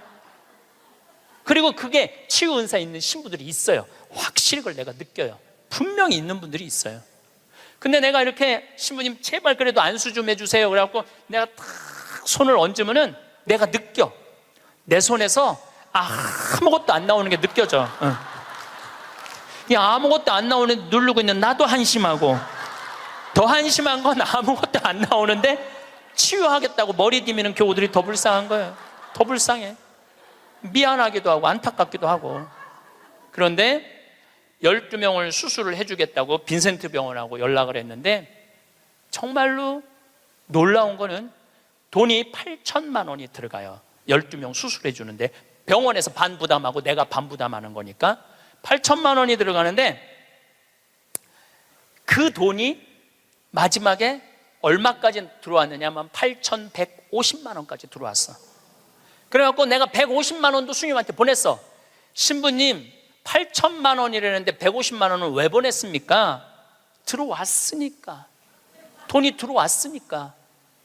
그리고 그게 치유 은사 있는 신부들이 있어요. 확실히 그걸 내가 느껴요. 분명히 있는 분들이 있어요. 근데 내가 이렇게 신부님 제발 그래도 안수 좀 해주세요 그래갖고 내가 탁 손을 얹으면은 내가 느껴. 내 손에서 아무것도 안 나오는 게 느껴져. 이 아무것도 안 나오는 누르고 있는 나도 한심하고, 더 한심한 건 아무것도 안 나오는데 치유하겠다고 머리 디미는 교우들이 더 불쌍한 거예요. 더 불쌍해. 미안하기도 하고 안타깝기도 하고. 그런데 12명을 수술을 해주겠다고 빈센트 병원하고 연락을 했는데, 정말로 놀라운 거는 돈이 8천만 원이 들어가요. 12명 수술해 주는데 병원에서 반 부담하고 내가 반 부담하는 거니까 8천만 원이 들어가는데, 그 돈이 마지막에 얼마까지 들어왔느냐면 8,150만 원까지 들어왔어. 그래갖고 내가 150만 원도 스님한테 보냈어. 신부님 8천만 원이라는데 150만 원은 왜 보냈습니까? 들어왔으니까. 돈이 들어왔으니까.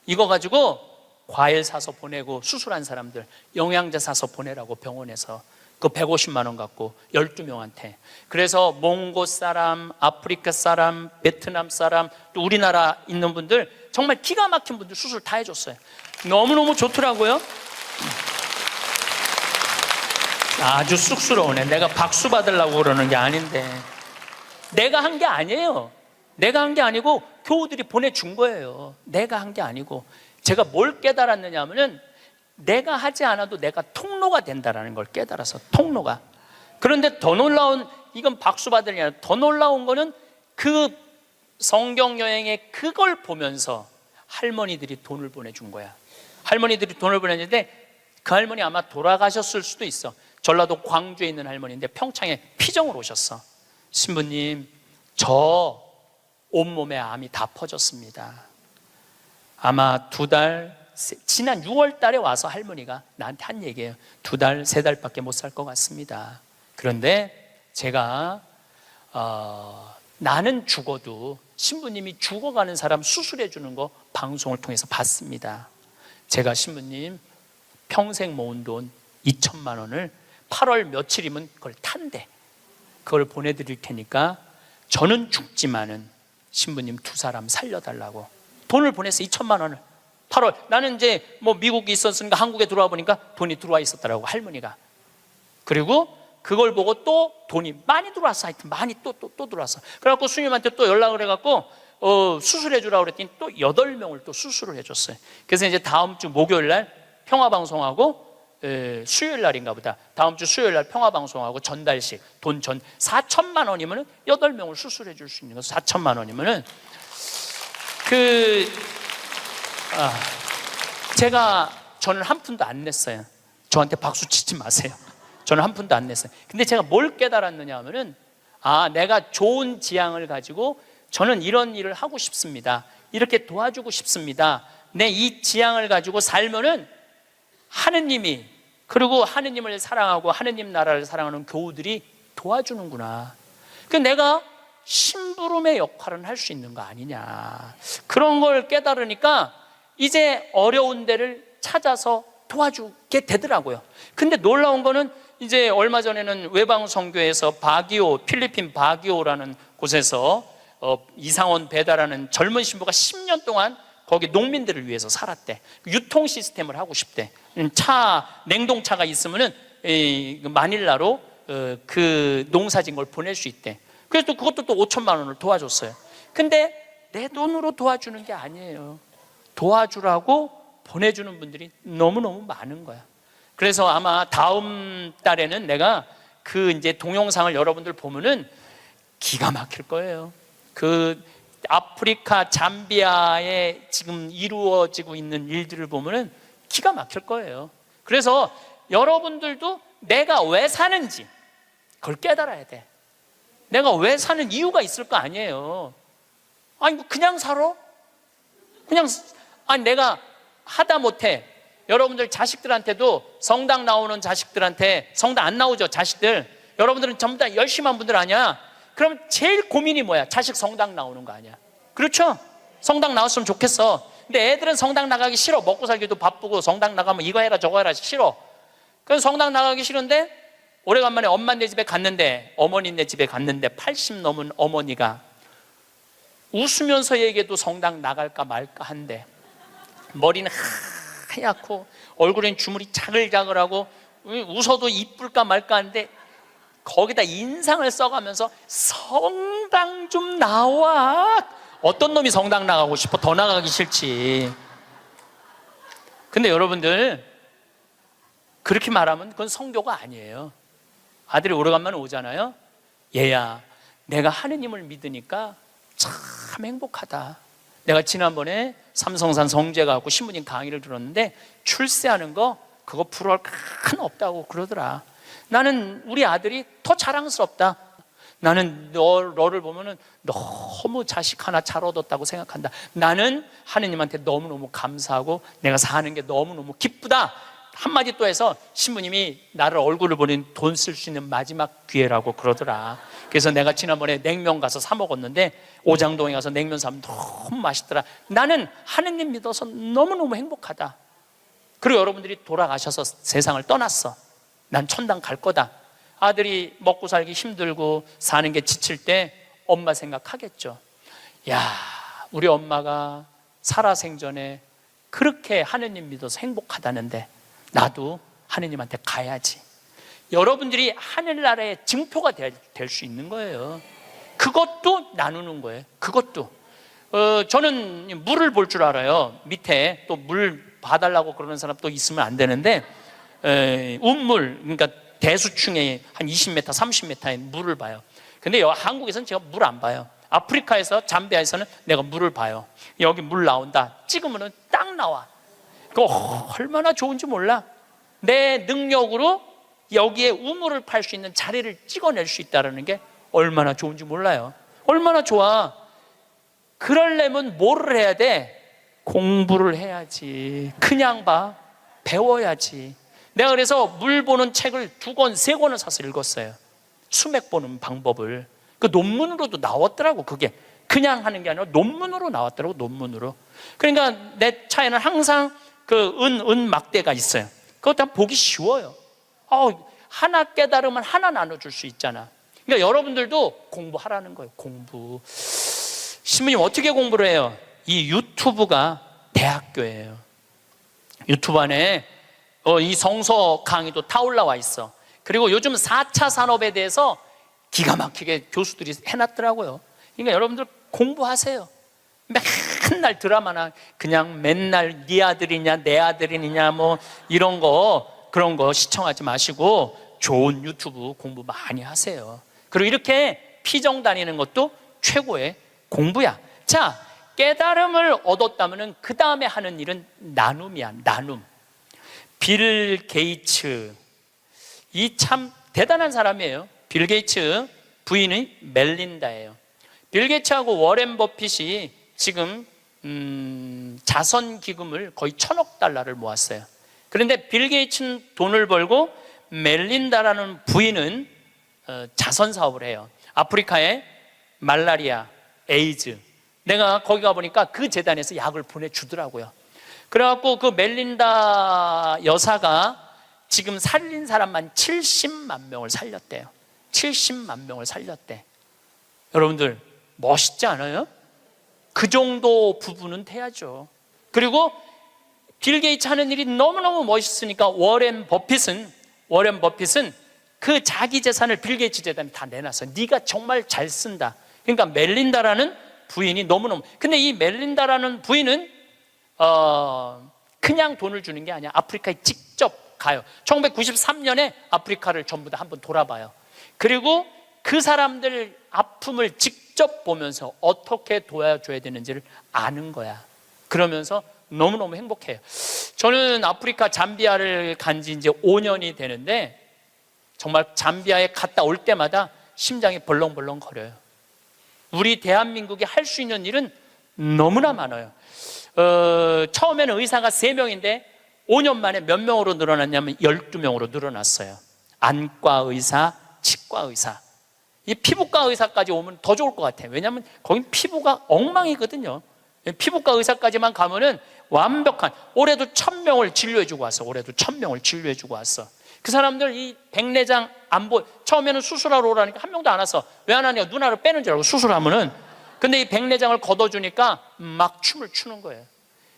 이거 가지고 과일 사서 보내고, 수술한 사람들 영양제 사서 보내라고 병원에서 그 150만 원 갖고 12명한테. 그래서 몽고 사람, 아프리카 사람, 베트남 사람, 또 우리나라 있는 분들 정말 기가 막힌 분들 수술 다 해줬어요. 너무너무 좋더라고요. 아주 쑥스러우네. 내가 박수 받으려고 그러는 게 아닌데. 내가 한 게 아니에요. 내가 한 게 아니고 교우들이 보내준 거예요. 내가 한 게 아니고. 제가 뭘 깨달았느냐 하면은 내가 하지 않아도 내가 통로가 된다는 걸 깨달아서. 통로가. 그런데 더 놀라운, 이건 박수 받을 게 아니라 더 놀라운 거는 그 성경 여행에 그걸 보면서 할머니들이 돈을 보내준 거야. 할머니들이 돈을 보냈는데 그 할머니 아마 돌아가셨을 수도 있어. 전라도 광주에 있는 할머니인데 평창에 피정을 오셨어. 신부님, 저 온몸에 암이 다 퍼졌습니다. 아마 2달 지난 6월 달에 와서 할머니가 나한테 한 얘기예요. 2달, 3달밖에 못 살 것 같습니다. 그런데 제가 나는 죽어도 신부님이 죽어가는 사람 수술해 주는 거 방송을 통해서 봤습니다. 제가 신부님 평생 모은 돈 2천만 원을 8월 며칠이면 그걸 탄대. 그걸 보내드릴 테니까 저는 죽지만은 신부님 2사람 살려달라고 돈을 보냈어. 2천만 원을 8월. 나는 이제 뭐 미국에 있었으니까 한국에 들어와 보니까 돈이 들어와 있었더라고, 할머니가. 그리고 그걸 보고 또 돈이 많이 들어왔어. 하여튼 많이 또 들어왔어. 그래갖고 수님한테 또 연락을 해갖고 수술해 주라고 그랬더니 또 8명을 또 수술을 해줬어요. 그래서 이제 다음 주 목요일 날 평화방송하고 수요일 날인가 보다. 다음 주 수요일 날 평화방송하고 전달식 돈 4천만 원이면 8명을 수술해 줄 수 있는 거. 4천만 원이면은 저는 한 푼도 안 냈어요. 저한테 박수 치지 마세요. 저는 한 푼도 안 냈어요. 근데 제가 뭘 깨달았느냐 하면은 내가 좋은 지향을 가지고 저는 이런 일을 하고 싶습니다. 이렇게 도와주고 싶습니다. 내 이 지향을 가지고 살면은 하느님이, 그리고 하느님을 사랑하고 하느님 나라를 사랑하는 교우들이 도와주는구나. 그러니까 내가 심부름의 역할은 할 수 있는 거 아니냐. 그런 걸 깨달으니까 이제 어려운 데를 찾아서 도와주게 되더라고요. 근데 놀라운 거는 이제 얼마 전에는 외방선교에서 필리핀 바기오라는 곳에서 이상원 배다라는 젊은 신부가 10년 동안 거기 농민들을 위해서 살았대. 유통 시스템을 하고 싶대. 냉동차가 있으면은 마닐라로 그 농사진 걸 보낼 수 있대. 그래서 그것도 또 5천만 원을 도와줬어요. 근데 내 돈으로 도와주는 게 아니에요. 도와주라고 보내주는 분들이 너무너무 많은 거야. 그래서 아마 다음 달에는 내가 이제 동영상을 여러분들 보면은 기가 막힐 거예요. 아프리카 잠비아에 지금 이루어지고 있는 일들을 보면은 기가 막힐 거예요. 그래서 여러분들도 내가 왜 사는지 그걸 깨달아야 돼. 내가 왜 사는 이유가 있을 거 아니에요. 그냥 살아? 내가 하다 못해. 여러분들 자식들한테도 성당 나오는 자식들한테, 성당 안 나오죠, 자식들. 여러분들은 전부 다 열심히 한 분들 아니야. 그럼 제일 고민이 뭐야? 자식 성당 나오는 거 아니야. 그렇죠? 성당 나왔으면 좋겠어. 근데 애들은 성당 나가기 싫어. 먹고 살기도 바쁘고 성당 나가면 이거 해라 저거 해라 싫어. 그래서 성당 나가기 싫은데 오래간만에 엄마네 집에 갔는데, 어머니네 집에 갔는데 80 넘은 어머니가 웃으면서 얘기해도 성당 나갈까 말까 한데, 머리는 하얗고 얼굴엔 주물이 자글자글하고 웃어도 이쁠까 말까 한데 거기다 인상을 써가면서 성당 좀 나와. 어떤 놈이 성당 나가고 싶어? 더 나가기 싫지. 근데 여러분들 그렇게 말하면 그건 성교가 아니에요. 아들이 오래간만에 오잖아요. 얘야, 내가 하느님을 믿으니까 참 행복하다. 내가 지난번에 삼성산 성제 가고 신부님 강의를 들었는데 출세하는 거 그거 부러울 큰 없다고 그러더라. 나는 우리 아들이 더 자랑스럽다. 나는 너를 보면은 너무 자식 하나 잘 얻었다고 생각한다. 나는 하느님한테 너무너무 감사하고 내가 사는 게 너무너무 기쁘다. 한마디 또 해서 신부님이 나를 얼굴을 보는 돈 쓸 수 있는 마지막 기회라고 그러더라. 그래서 내가 지난번에 냉면 가서 사 먹었는데 오장동에 가서 냉면 사면 너무 맛있더라. 나는 하느님 믿어서 너무너무 행복하다. 그리고 여러분들이 돌아가셔서 세상을 떠났어. 난 천당 갈 거다. 아들이 먹고 살기 힘들고 사는 게 지칠 때 엄마 생각하겠죠. 야, 우리 엄마가 살아생전에 그렇게 하느님 믿어서 행복하다는데 나도 하느님한테 가야지. 여러분들이 하늘나라의 증표가 될 수 있는 거예요. 그것도 나누는 거예요. 그것도 저는 물을 볼 줄 알아요. 밑에 또 물 봐달라고 그러는 사람 또 있으면 안 되는데 운물, 그러니까 대수층에 한 20m, 30m의 물을 봐요. 근데 한국에서는 제가 물 안 봐요. 아프리카에서, 잠비아에서는 내가 물을 봐요. 여기 물 나온다 찍으면 딱 나와. 그거 얼마나 좋은지 몰라. 내 능력으로 여기에 우물을 팔 수 있는 자리를 찍어낼 수 있다는 게 얼마나 좋은지 몰라요. 얼마나 좋아. 그러려면 뭐를 해야 돼? 공부를 해야지. 그냥 봐. 배워야지. 내가 그래서 물 보는 책을 2권, 3권을 사서 읽었어요. 수맥 보는 방법을. 그 논문으로도 나왔더라고. 그게 그냥 하는 게 아니라 논문으로 나왔더라고. 논문으로. 그러니까 내 차에는 항상 그 은 막대가 있어요. 그것 다 보기 쉬워요. 하나 깨달으면 하나 나눠줄 수 있잖아. 그러니까 여러분들도 공부하라는 거예요. 공부. 신부님 어떻게 공부를 해요? 이 유튜브가 대학교예요. 유튜브 안에 이 성서 강의도 다 올라와 있어. 그리고 요즘 4차 산업에 대해서 기가 막히게 교수들이 해놨더라고요. 그러니까 여러분들 공부하세요. 맨날 드라마나 그냥 맨날 네 아들이냐 내 아들이냐 뭐 이런 거 그런 거 시청하지 마시고 좋은 유튜브 공부 많이 하세요. 그리고 이렇게 피정 다니는 것도 최고의 공부야. 자, 깨달음을 얻었다면 그 다음에 하는 일은 나눔이야. 나눔. 빌 게이츠, 이 참 대단한 사람이에요. 빌 게이츠 부인이 멜린다예요. 빌 게이츠하고 워렌 버핏이 지금 자선 기금을 거의 1,000억 달러를 모았어요. 그런데 빌 게이츠는 돈을 벌고 멜린다라는 부인은 자선 사업을 해요. 아프리카에 말라리아, 에이즈, 내가 거기 가보니까 그 재단에서 약을 보내주더라고요. 그래갖고 그 멜린다 여사가 지금 살린 사람만 70만 명을 살렸대요. 70만 명을 살렸대. 여러분들 멋있지 않아요? 그 정도 부분은 돼야죠. 그리고 빌 게이츠 하는 일이 너무너무 멋있으니까 워렌 버핏은 그 자기 재산을 빌 게이츠 재단에 다 내놨어. 네가 정말 잘 쓴다. 그러니까 멜린다라는 부인이 너무너무, 근데 이 멜린다라는 부인은 그냥 돈을 주는 게 아니야. 아프리카에 직접 가요. 1993년에 아프리카를 전부 다 한번 돌아봐요. 그리고 그 사람들 아픔을 직접 보면서 어떻게 도와줘야 되는지를 아는 거야. 그러면서 너무너무 행복해요. 저는 아프리카 잠비아를 간 지 이제 5년이 되는데 정말 잠비아에 갔다 올 때마다 심장이 벌렁벌렁 거려요. 우리 대한민국이 할 수 있는 일은 너무나 많아요. 처음에는 의사가 3명인데 5년 만에 몇 명으로 늘어났냐면 12명으로 늘어났어요. 안과 의사, 치과 의사, 이 피부과 의사까지 오면 더 좋을 것 같아요. 왜냐하면 거긴 피부가 엉망이거든요. 피부과 의사까지만 가면은 완벽한, 올해도 1,000명을 진료해주고 왔어. 올해도 1,000명을 진료해주고 왔어. 그 사람들 이 백내장 안 보여. 처음에는 수술하러 오라니까 한 명도 안 왔어. 왜 안 하냐? 눈알을 빼는 줄 알고 수술하면은. 근데 이 백내장을 걷어주니까 막 춤을 추는 거예요.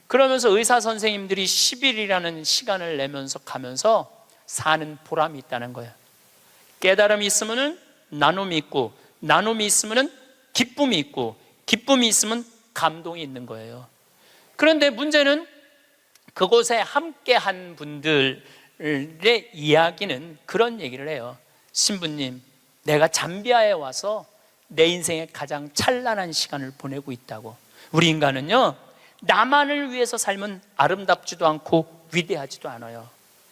그러면서 의사 선생님들이 10일이라는 시간을 내면서 가면서 사는 보람이 있다는 거예요. 깨달음이 있으면은 나눔이 있고, 나눔이 있으면은 기쁨이 있고, 기쁨이 있으면 감동이 있는 거예요. 그런데 문제는 그곳에 함께한 분들의 이야기는 그런 얘기를 해요. 신부님, 내가 잠비아에 와서 내 인생의 가장 찬란한 시간을 보내고 있다고. 우리 인간은요, 나만을 위해서 살면 아름답지도 않고 위대하지도 않아요.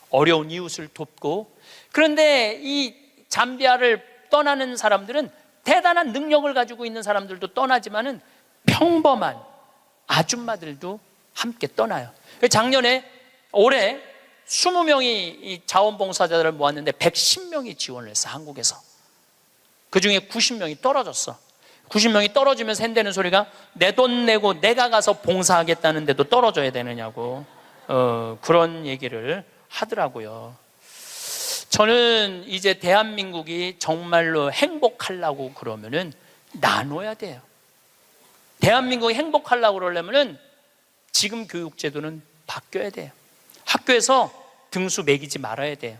어려운 이웃을 돕고. 그런데 이 잠비아를 떠나는 사람들은 대단한 능력을 가지고 있는 사람들도 떠나지만은 평범한 아줌마들도 함께 떠나요. 올해 20명이 이 자원봉사자들을 모았는데 110명이 지원을 했어. 한국에서. 그 중에 90명이 떨어졌어. 90명이 떨어지면서 한다는 소리가 내 돈 내고 내가 가서 봉사하겠다는데도 떨어져야 되느냐고 그런 얘기를 하더라고요. 저는 이제 대한민국이 정말로 행복하려고 그러면은 나눠야 돼요. 대한민국이 행복하려고 그러려면은 지금 교육제도는 바뀌어야 돼요. 학교에서 등수 매기지 말아야 돼요.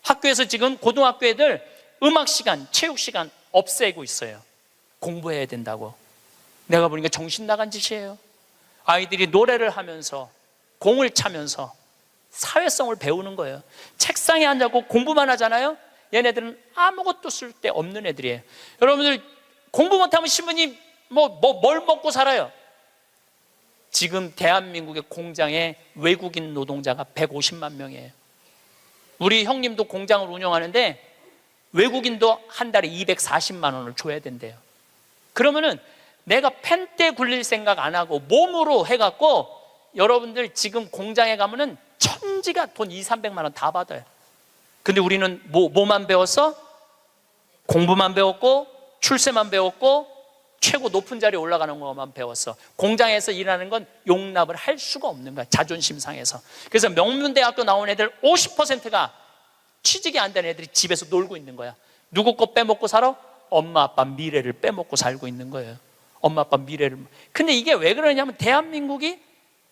학교에서 지금 고등학교 애들 음악 시간, 체육 시간 없애고 있어요. 공부해야 된다고. 내가 보니까 정신 나간 짓이에요. 아이들이 노래를 하면서 공을 차면서 사회성을 배우는 거예요. 책상에 앉아고 공부만 하잖아요. 얘네들은 아무것도 쓸데 없는 애들이에요. 여러분들 공부 못하면 신부님 뭘 먹고 살아요? 지금 대한민국의 공장에 외국인 노동자가 150만 명이에요. 우리 형님도 공장을 운영하는데 외국인도 한 달에 240만 원을 줘야 된대요. 그러면은 내가 펜대 굴릴 생각 안 하고 몸으로 해갖고 여러분들 지금 공장에 가면은 천지가 돈 2, 300만 원 다 받아요. 근데 우리는 뭐만 배웠어? 공부만 배웠고 출세만 배웠고 최고 높은 자리에 올라가는 것만 배웠어. 공장에서 일하는 건 용납을 할 수가 없는 거야, 자존심 상해서. 그래서 명문대학교 나온 애들 50%가 취직이 안 된 애들이 집에서 놀고 있는 거야. 누구 거 빼먹고 살아? 엄마 아빠 미래를 빼먹고 살고 있는 거예요. 엄마 아빠 미래를. 근데 이게 왜 그러냐면 대한민국이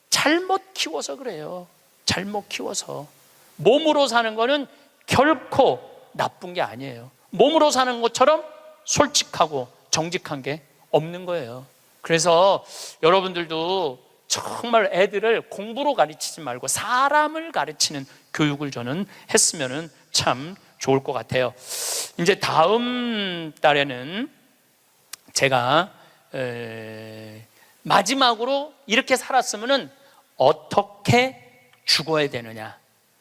잘못 키워서 그래요. 잘못 키워서. 몸으로 사는 거는 결코 나쁜 게 아니에요. 몸으로 사는 것처럼 솔직하고 정직한 게 없는 거예요. 그래서 여러분들도 정말 애들을 공부로 가르치지 말고 사람을 가르치는 교육을 저는 했으면 참 좋을 것 같아요. 이제 다음 달에는 제가 마지막으로 이렇게 살았으면 어떻게 죽어야 되느냐.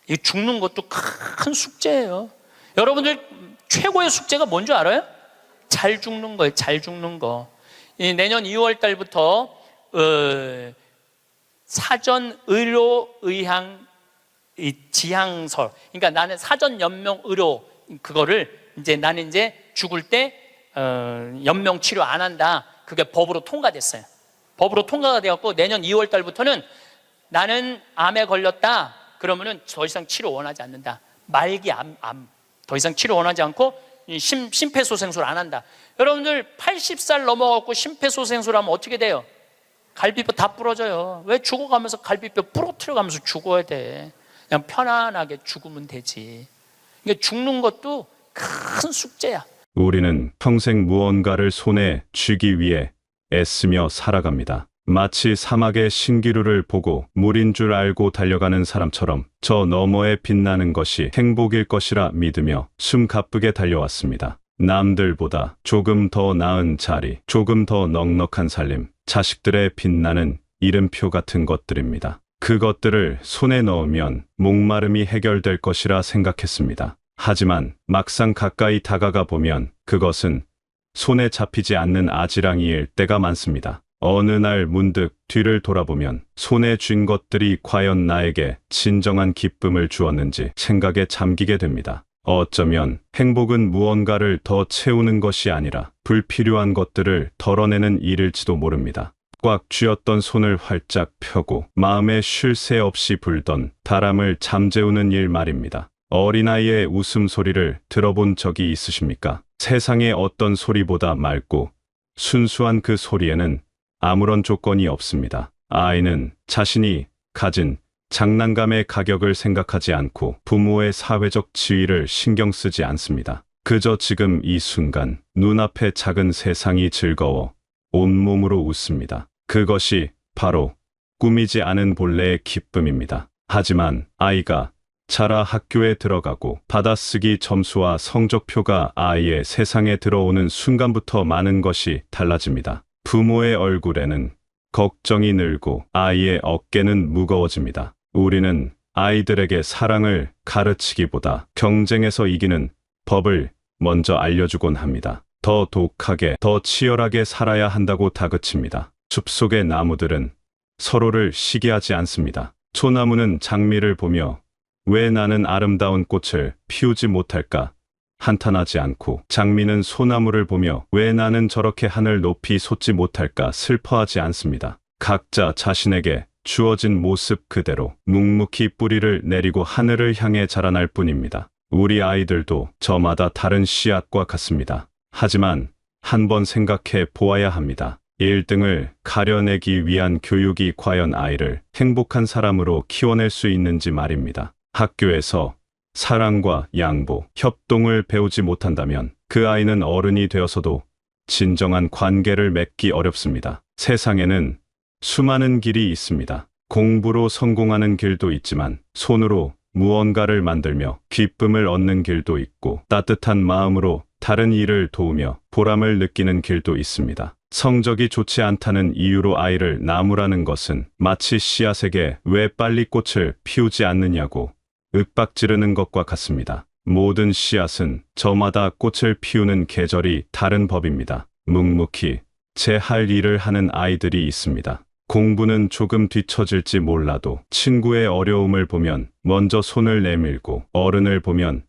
이 죽는 것도 큰 숙제예요. 여러분들 최고의 숙제가 뭔지 알아요? 잘 죽는 거예요. 잘 죽는 거. 내년 2월 달부터 사전 의료 의향 지향서, 그러니까 나는 사전 연명 의료 그거를 이제 나는 이제 죽을 때 연명 치료 안 한다. 그게 법으로 통과됐어요. 법으로 통과가 되었고 내년 2월 달부터는 나는 암에 걸렸다. 그러면은 더 이상 치료 원하지 않는다. 말기 암 더 이상 치료 원하지 않고 심폐소생술 안 한다. 여러분들 80살 넘어갖고 심폐소생술 하면 어떻게 돼요? 갈비뼈 다 부러져요. 왜 죽어가면서 갈비뼈 부러뜨려가면서 죽어야 돼? 그냥 편안하게 죽으면 되지. 그러니까 죽는 것도 큰 숙제야. 우리는 평생 무언가를 손에 쥐기 위해 애쓰며 살아갑니다. 마치 사막의 신기루를 보고 물인 줄 알고 달려가는 사람처럼 저 너머에 빛나는 것이 행복일 것이라 믿으며 숨 가쁘게 달려왔습니다. 남들보다 조금 더 나은 자리, 조금 더 넉넉한 살림, 자식들의 빛나는 이름표 같은 것들입니다. 그것들을 손에 넣으면 목마름이 해결될 것이라 생각했습니다. 하지만 막상 가까이 다가가 보면 그것은 손에 잡히지 않는 아지랑이일 때가 많습니다. 어느 날 문득 뒤를 돌아보면 손에 쥔 것들이 과연 나에게 진정한 기쁨을 주었는지 생각에 잠기게 됩니다. 어쩌면 행복은 무언가를 더 채우는 것이 아니라 불필요한 것들을 덜어내는 일일지도 모릅니다. 꽉 쥐었던 손을 활짝 펴고 마음에 쉴 새 없이 불던 바람을 잠재우는 일 말입니다. 어린아이의 웃음소리를 들어본 적이 있으십니까? 세상의 어떤 소리보다 맑고 순수한 그 소리에는 아무런 조건이 없습니다. 아이는 자신이 가진 장난감의 가격을 생각하지 않고 부모의 사회적 지위를 신경 쓰지 않습니다. 그저 지금 이 순간 눈앞의 작은 세상이 즐거워 온몸으로 웃습니다. 그것이 바로 꾸미지 않은 본래의 기쁨입니다. 하지만 아이가 자라 학교에 들어가고 받아쓰기 점수와 성적표가 아이의 세상에 들어오는 순간부터 많은 것이 달라집니다. 부모의 얼굴에는 걱정이 늘고 아이의 어깨는 무거워집니다. 우리는 아이들에게 사랑을 가르치기보다 경쟁에서 이기는 법을 먼저 알려주곤 합니다. 더 독하게, 더 치열하게 살아야 한다고 다그칩니다. 숲속의 나무들은 서로를 시기하지 않습니다. 소나무는 장미를 보며 왜 나는 아름다운 꽃을 피우지 못할까 한탄하지 않고, 장미는 소나무를 보며 왜 나는 저렇게 하늘 높이 솟지 못할까 슬퍼하지 않습니다. 각자 자신에게 주어진 모습 그대로 묵묵히 뿌리를 내리고 하늘을 향해 자라날 뿐입니다. 우리 아이들도 저마다 다른 씨앗과 같습니다. 하지만 한번 생각해 보아야 합니다. 1등을 가려내기 위한 교육이 과연 아이를 행복한 사람으로 키워낼 수 있는지 말입니다. 학교에서 사랑과 양보, 협동을 배우지 못한다면 그 아이는 어른이 되어서도 진정한 관계를 맺기 어렵습니다. 세상에는 수많은 길이 있습니다. 공부로 성공하는 길도 있지만 손으로 무언가를 만들며 기쁨을 얻는 길도 있고 따뜻한 마음으로 다른 이를 도우며 보람을 느끼는 길도 있습니다. 성적이 좋지 않다는 이유로 아이를 나무라는 것은 마치 씨앗에게 왜 빨리 꽃을 피우지 않느냐고 윽박지르는 것과 같습니다. 모든 씨앗은 저마다 꽃을 피우는 계절이 다른 법입니다. 묵묵히 제 할 일을 하는 아이들이 있습니다. 공부는 조금 뒤처질지 몰라도 친구의 어려움을 보면 먼저 손을 내밀고 어른을 보면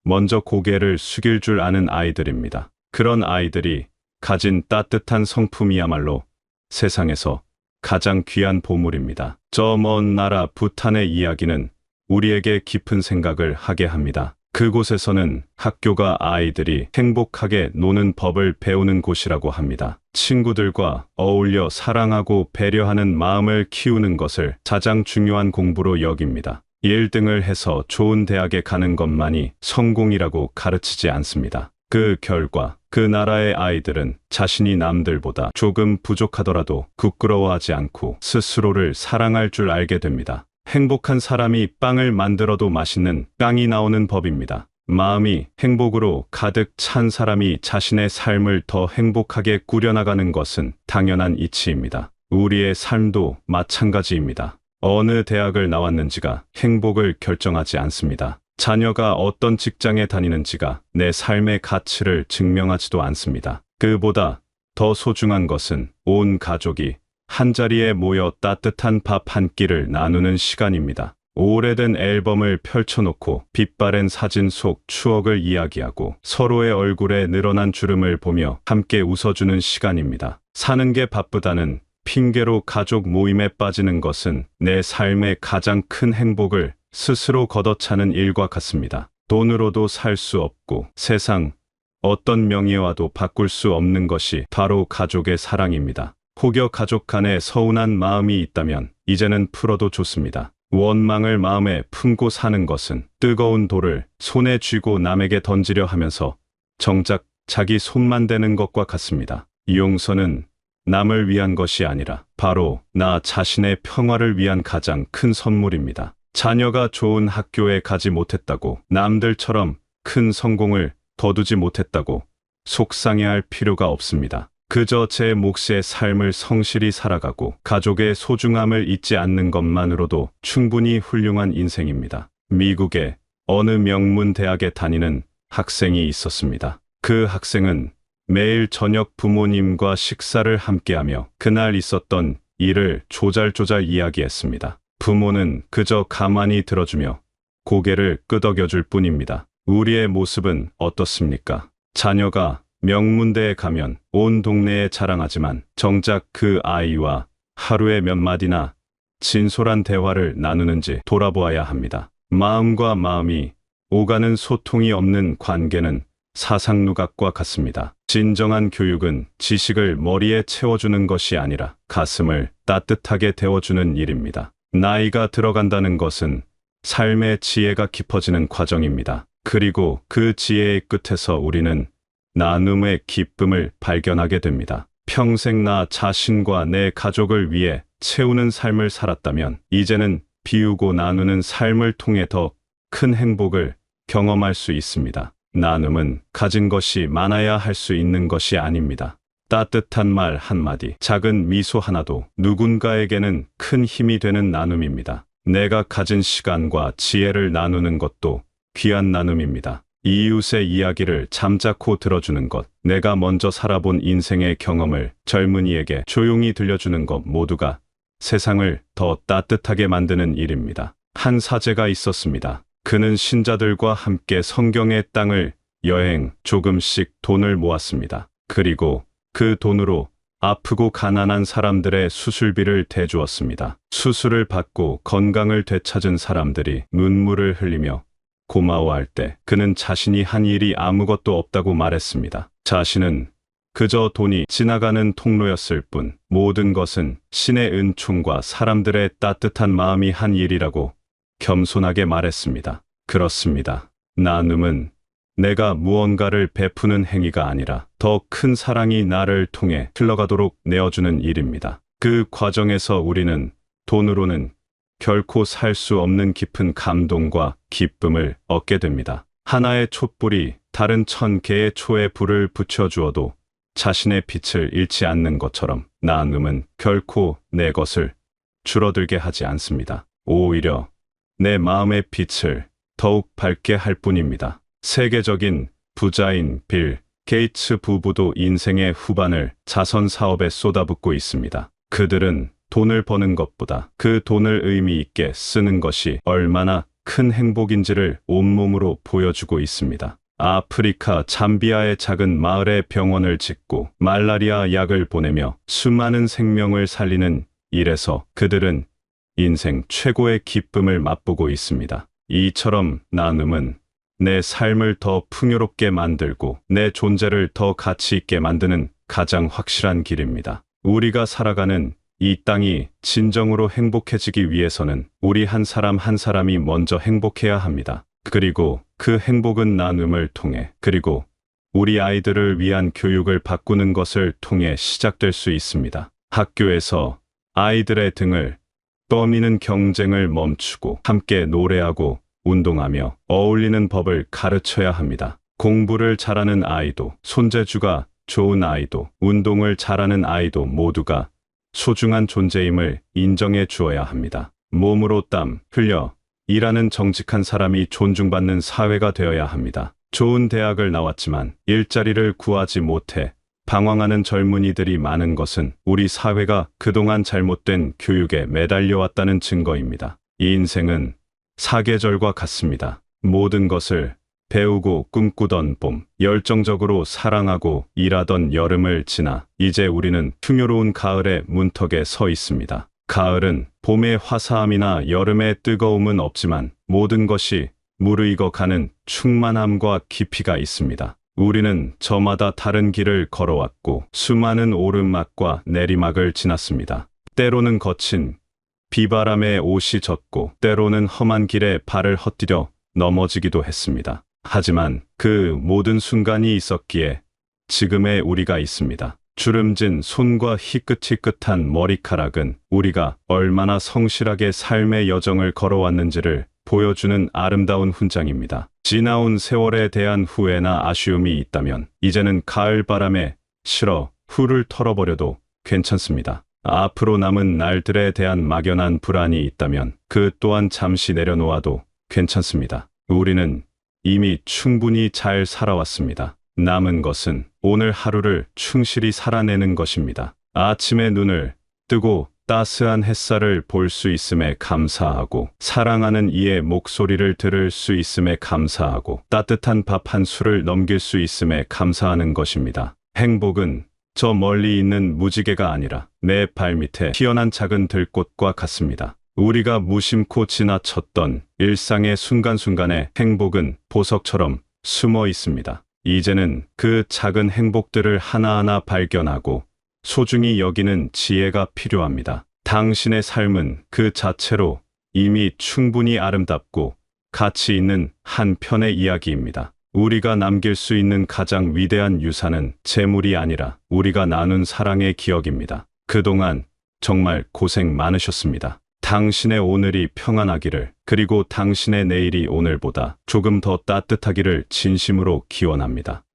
먼저 고개를 숙일 줄 아는 아이들입니다. 그런 아이들이 가진 따뜻한 성품이야말로 세상에서 가장 귀한 보물입니다. 저 먼 나라 부탄의 이야기는 우리에게 깊은 생각을 하게 합니다. 그곳에서는 학교가 아이들이 행복하게 노는 법을 배우는 곳이라고 합니다. 친구들과 어울려 사랑하고 배려하는 마음을 키우는 것을 가장 중요한 공부로 여깁니다. 1등을 해서 좋은 대학에 가는 것만이 성공이라고 가르치지 않습니다. 그 결과 그 나라의 아이들은 자신이 남들보다 조금 부족하더라도 부끄러워하지 않고 스스로를 사랑할 줄 알게 됩니다. 행복한 사람이 빵을 만들어도 맛있는 빵이 나오는 법입니다. 마음이 행복으로 가득 찬 사람이 자신의 삶을 더 행복하게 꾸려나가는 것은 당연한 이치입니다. 우리의 삶도 마찬가지입니다. 어느 대학을 나왔는지가 행복을 결정하지 않습니다. 자녀가 어떤 직장에 다니는지가 내 삶의 가치를 증명하지도 않습니다. 그보다 더 소중한 것은 온 가족이 한자리에 모여 따뜻한 밥 한 끼를 나누는 시간입니다. 오래된 앨범을 펼쳐놓고 빛바랜 사진 속 추억을 이야기하고 서로의 얼굴에 늘어난 주름을 보며 함께 웃어주는 시간입니다. 사는 게 바쁘다는 핑계로 가족 모임에 빠지는 것은 내 삶의 가장 큰 행복을 스스로 걷어차는 일과 같습니다. 돈으로도 살 수 없고 세상 어떤 명예와도 바꿀 수 없는 것이 바로 가족의 사랑입니다. 혹여 가족 간에 서운한 마음이 있다면 이제는 풀어도 좋습니다. 원망을 마음에 품고 사는 것은 뜨거운 돌을 손에 쥐고 남에게 던지려 하면서 정작 자기 손만 대는 것과 같습니다. 용서는 남을 위한 것이 아니라 바로 나 자신의 평화를 위한 가장 큰 선물입니다. 자녀가 좋은 학교에 가지 못했다고, 남들처럼 큰 성공을 거두지 못했다고 속상해할 필요가 없습니다. 그저 제 몫의 삶을 성실히 살아가고 가족의 소중함을 잊지 않는 것만으로도 충분히 훌륭한 인생입니다. 미국의 어느 명문 대학에 다니는 학생이 있었습니다. 그 학생은 매일 저녁 부모님과 식사를 함께하며 그날 있었던 일을 조잘조잘 이야기했습니다. 부모는 그저 가만히 들어주며 고개를 끄덕여줄 뿐입니다. 우리의 모습은 어떻습니까? 자녀가 명문대에 가면 온 동네에 자랑하지만 정작 그 아이와 하루에 몇 마디나 진솔한 대화를 나누는지 돌아보아야 합니다. 마음과 마음이 오가는 소통이 없는 관계는 사상누각과 같습니다. 진정한 교육은 지식을 머리에 채워주는 것이 아니라 가슴을 따뜻하게 데워주는 일입니다. 나이가 들어간다는 것은 삶의 지혜가 깊어지는 과정입니다. 그리고 그 지혜의 끝에서 우리는 나눔의 기쁨을 발견하게 됩니다. 평생 나 자신과 내 가족을 위해 채우는 삶을 살았다면 이제는 비우고 나누는 삶을 통해 더 큰 행복을 경험할 수 있습니다. 나눔은 가진 것이 많아야 할 수 있는 것이 아닙니다. 따뜻한 말 한마디, 작은 미소 하나도 누군가에게는 큰 힘이 되는 나눔입니다. 내가 가진 시간과 지혜를 나누는 것도 귀한 나눔입니다. 이웃의 이야기를 잠자코 들어주는 것, 내가 먼저 살아본 인생의 경험을 젊은이에게 조용히 들려주는 것 모두가 세상을 더 따뜻하게 만드는 일입니다. 한 사제가 있었습니다. 그는 신자들과 함께 성경의 땅을 여행, 조금씩 돈을 모았습니다. 그리고 그 돈으로 아프고 가난한 사람들의 수술비를 대주었습니다. 수술을 받고 건강을 되찾은 사람들이 눈물을 흘리며 고마워할 때 그는 자신이 한 일이 아무것도 없다고 말했습니다. 자신은 그저 돈이 지나가는 통로였을 뿐 모든 것은 신의 은총과 사람들의 따뜻한 마음이 한 일이라고 겸손하게 말했습니다. 그렇습니다. 나눔은 내가 무언가를 베푸는 행위가 아니라 더 큰 사랑이 나를 통해 흘러가도록 내어주는 일입니다. 그 과정에서 우리는 돈으로는 결코 살 수 없는 깊은 감동과 기쁨을 얻게 됩니다. 하나의 촛불이 다른 1000개의 초에 불을 붙여주어도 자신의 빛을 잃지 않는 것처럼 나눔은 결코 내 것을 줄어들게 하지 않습니다. 오히려 내 마음의 빛을 더욱 밝게 할 뿐입니다. 세계적인 부자인 빌 게이츠 부부도 인생의 후반을 자선 사업에 쏟아붓고 있습니다. 그들은 돈을 버는 것보다 그 돈을 의미 있게 쓰는 것이 얼마나 큰 행복인지를 온몸으로 보여주고 있습니다. 아프리카 잠비아의 작은 마을에 병원을 짓고 말라리아 약을 보내며 수많은 생명을 살리는 일에서 그들은 인생 최고의 기쁨을 맛보고 있습니다. 이처럼 나눔은 내 삶을 더 풍요롭게 만들고 내 존재를 더 가치 있게 만드는 가장 확실한 길입니다. 우리가 살아가는 이 땅이 진정으로 행복해지기 위해서는 우리 한 사람 한 사람이 먼저 행복해야 합니다. 그리고 그 행복은 나눔을 통해, 그리고 우리 아이들을 위한 교육을 바꾸는 것을 통해 시작될 수 있습니다. 학교에서 아이들의 등을 떠미는 경쟁을 멈추고 함께 노래하고 운동하며 어울리는 법을 가르쳐야 합니다. 공부를 잘하는 아이도, 손재주가 좋은 아이도, 운동을 잘하는 아이도 모두가 소중한 존재임을 인정해 주어야 합니다. 몸으로 땀 흘려 일하는 정직한 사람이 존중받는 사회가 되어야 합니다. 좋은 대학을 나왔지만 일자리를 구하지 못해 방황하는 젊은이들이 많은 것은 우리 사회가 그동안 잘못된 교육에 매달려왔다는 증거입니다. 이 인생은 사계절과 같습니다. 모든 것을 배우고 꿈꾸던 봄, 열정적으로 사랑하고 일하던 여름을 지나 이제 우리는 풍요로운 가을의 문턱에 서 있습니다. 가을은 봄의 화사함이나 여름의 뜨거움은 없지만 모든 것이 무르익어 가는 충만함과 깊이가 있습니다. 우리는 저마다 다른 길을 걸어왔고 수많은 오르막과 내리막을 지났습니다. 때로는 거친 비바람에 옷이 젖고 때로는 험한 길에 발을 헛디뎌 넘어지기도 했습니다. 하지만 그 모든 순간이 있었기에 지금의 우리가 있습니다. 주름진 손과 희끗희끗한 머리카락은 우리가 얼마나 성실하게 삶의 여정을 걸어왔는지를 보여주는 아름다운 훈장입니다. 지나온 세월에 대한 후회나 아쉬움이 있다면 이제는 가을 바람에 실어 훌을 털어버려도 괜찮습니다. 앞으로 남은 날들에 대한 막연한 불안이 있다면 그 또한 잠시 내려놓아도 괜찮습니다. 우리는 이미 충분히 잘 살아왔습니다. 남은 것은 오늘 하루를 충실히 살아내는 것입니다. 아침에 눈을 뜨고 따스한 햇살을 볼 수 있음에 감사하고, 사랑하는 이의 목소리를 들을 수 있음에 감사하고, 따뜻한 밥 한 술을 넘길 수 있음에 감사하는 것입니다. 행복은 저 멀리 있는 무지개가 아니라 내 발밑에 피어난 작은 들꽃과 같습니다. 우리가 무심코 지나쳤던 일상의 순간순간에 행복은 보석처럼 숨어 있습니다. 이제는 그 작은 행복들을 하나하나 발견하고 소중히 여기는 지혜가 필요합니다. 당신의 삶은 그 자체로 이미 충분히 아름답고 가치 있는 한 편의 이야기입니다. 우리가 남길 수 있는 가장 위대한 유산은 재물이 아니라 우리가 나눈 사랑의 기억입니다. 그동안 정말 고생 많으셨습니다. 당신의 오늘이 평안하기를, 그리고 당신의 내일이 오늘보다 조금 더 따뜻하기를 진심으로 기원합니다.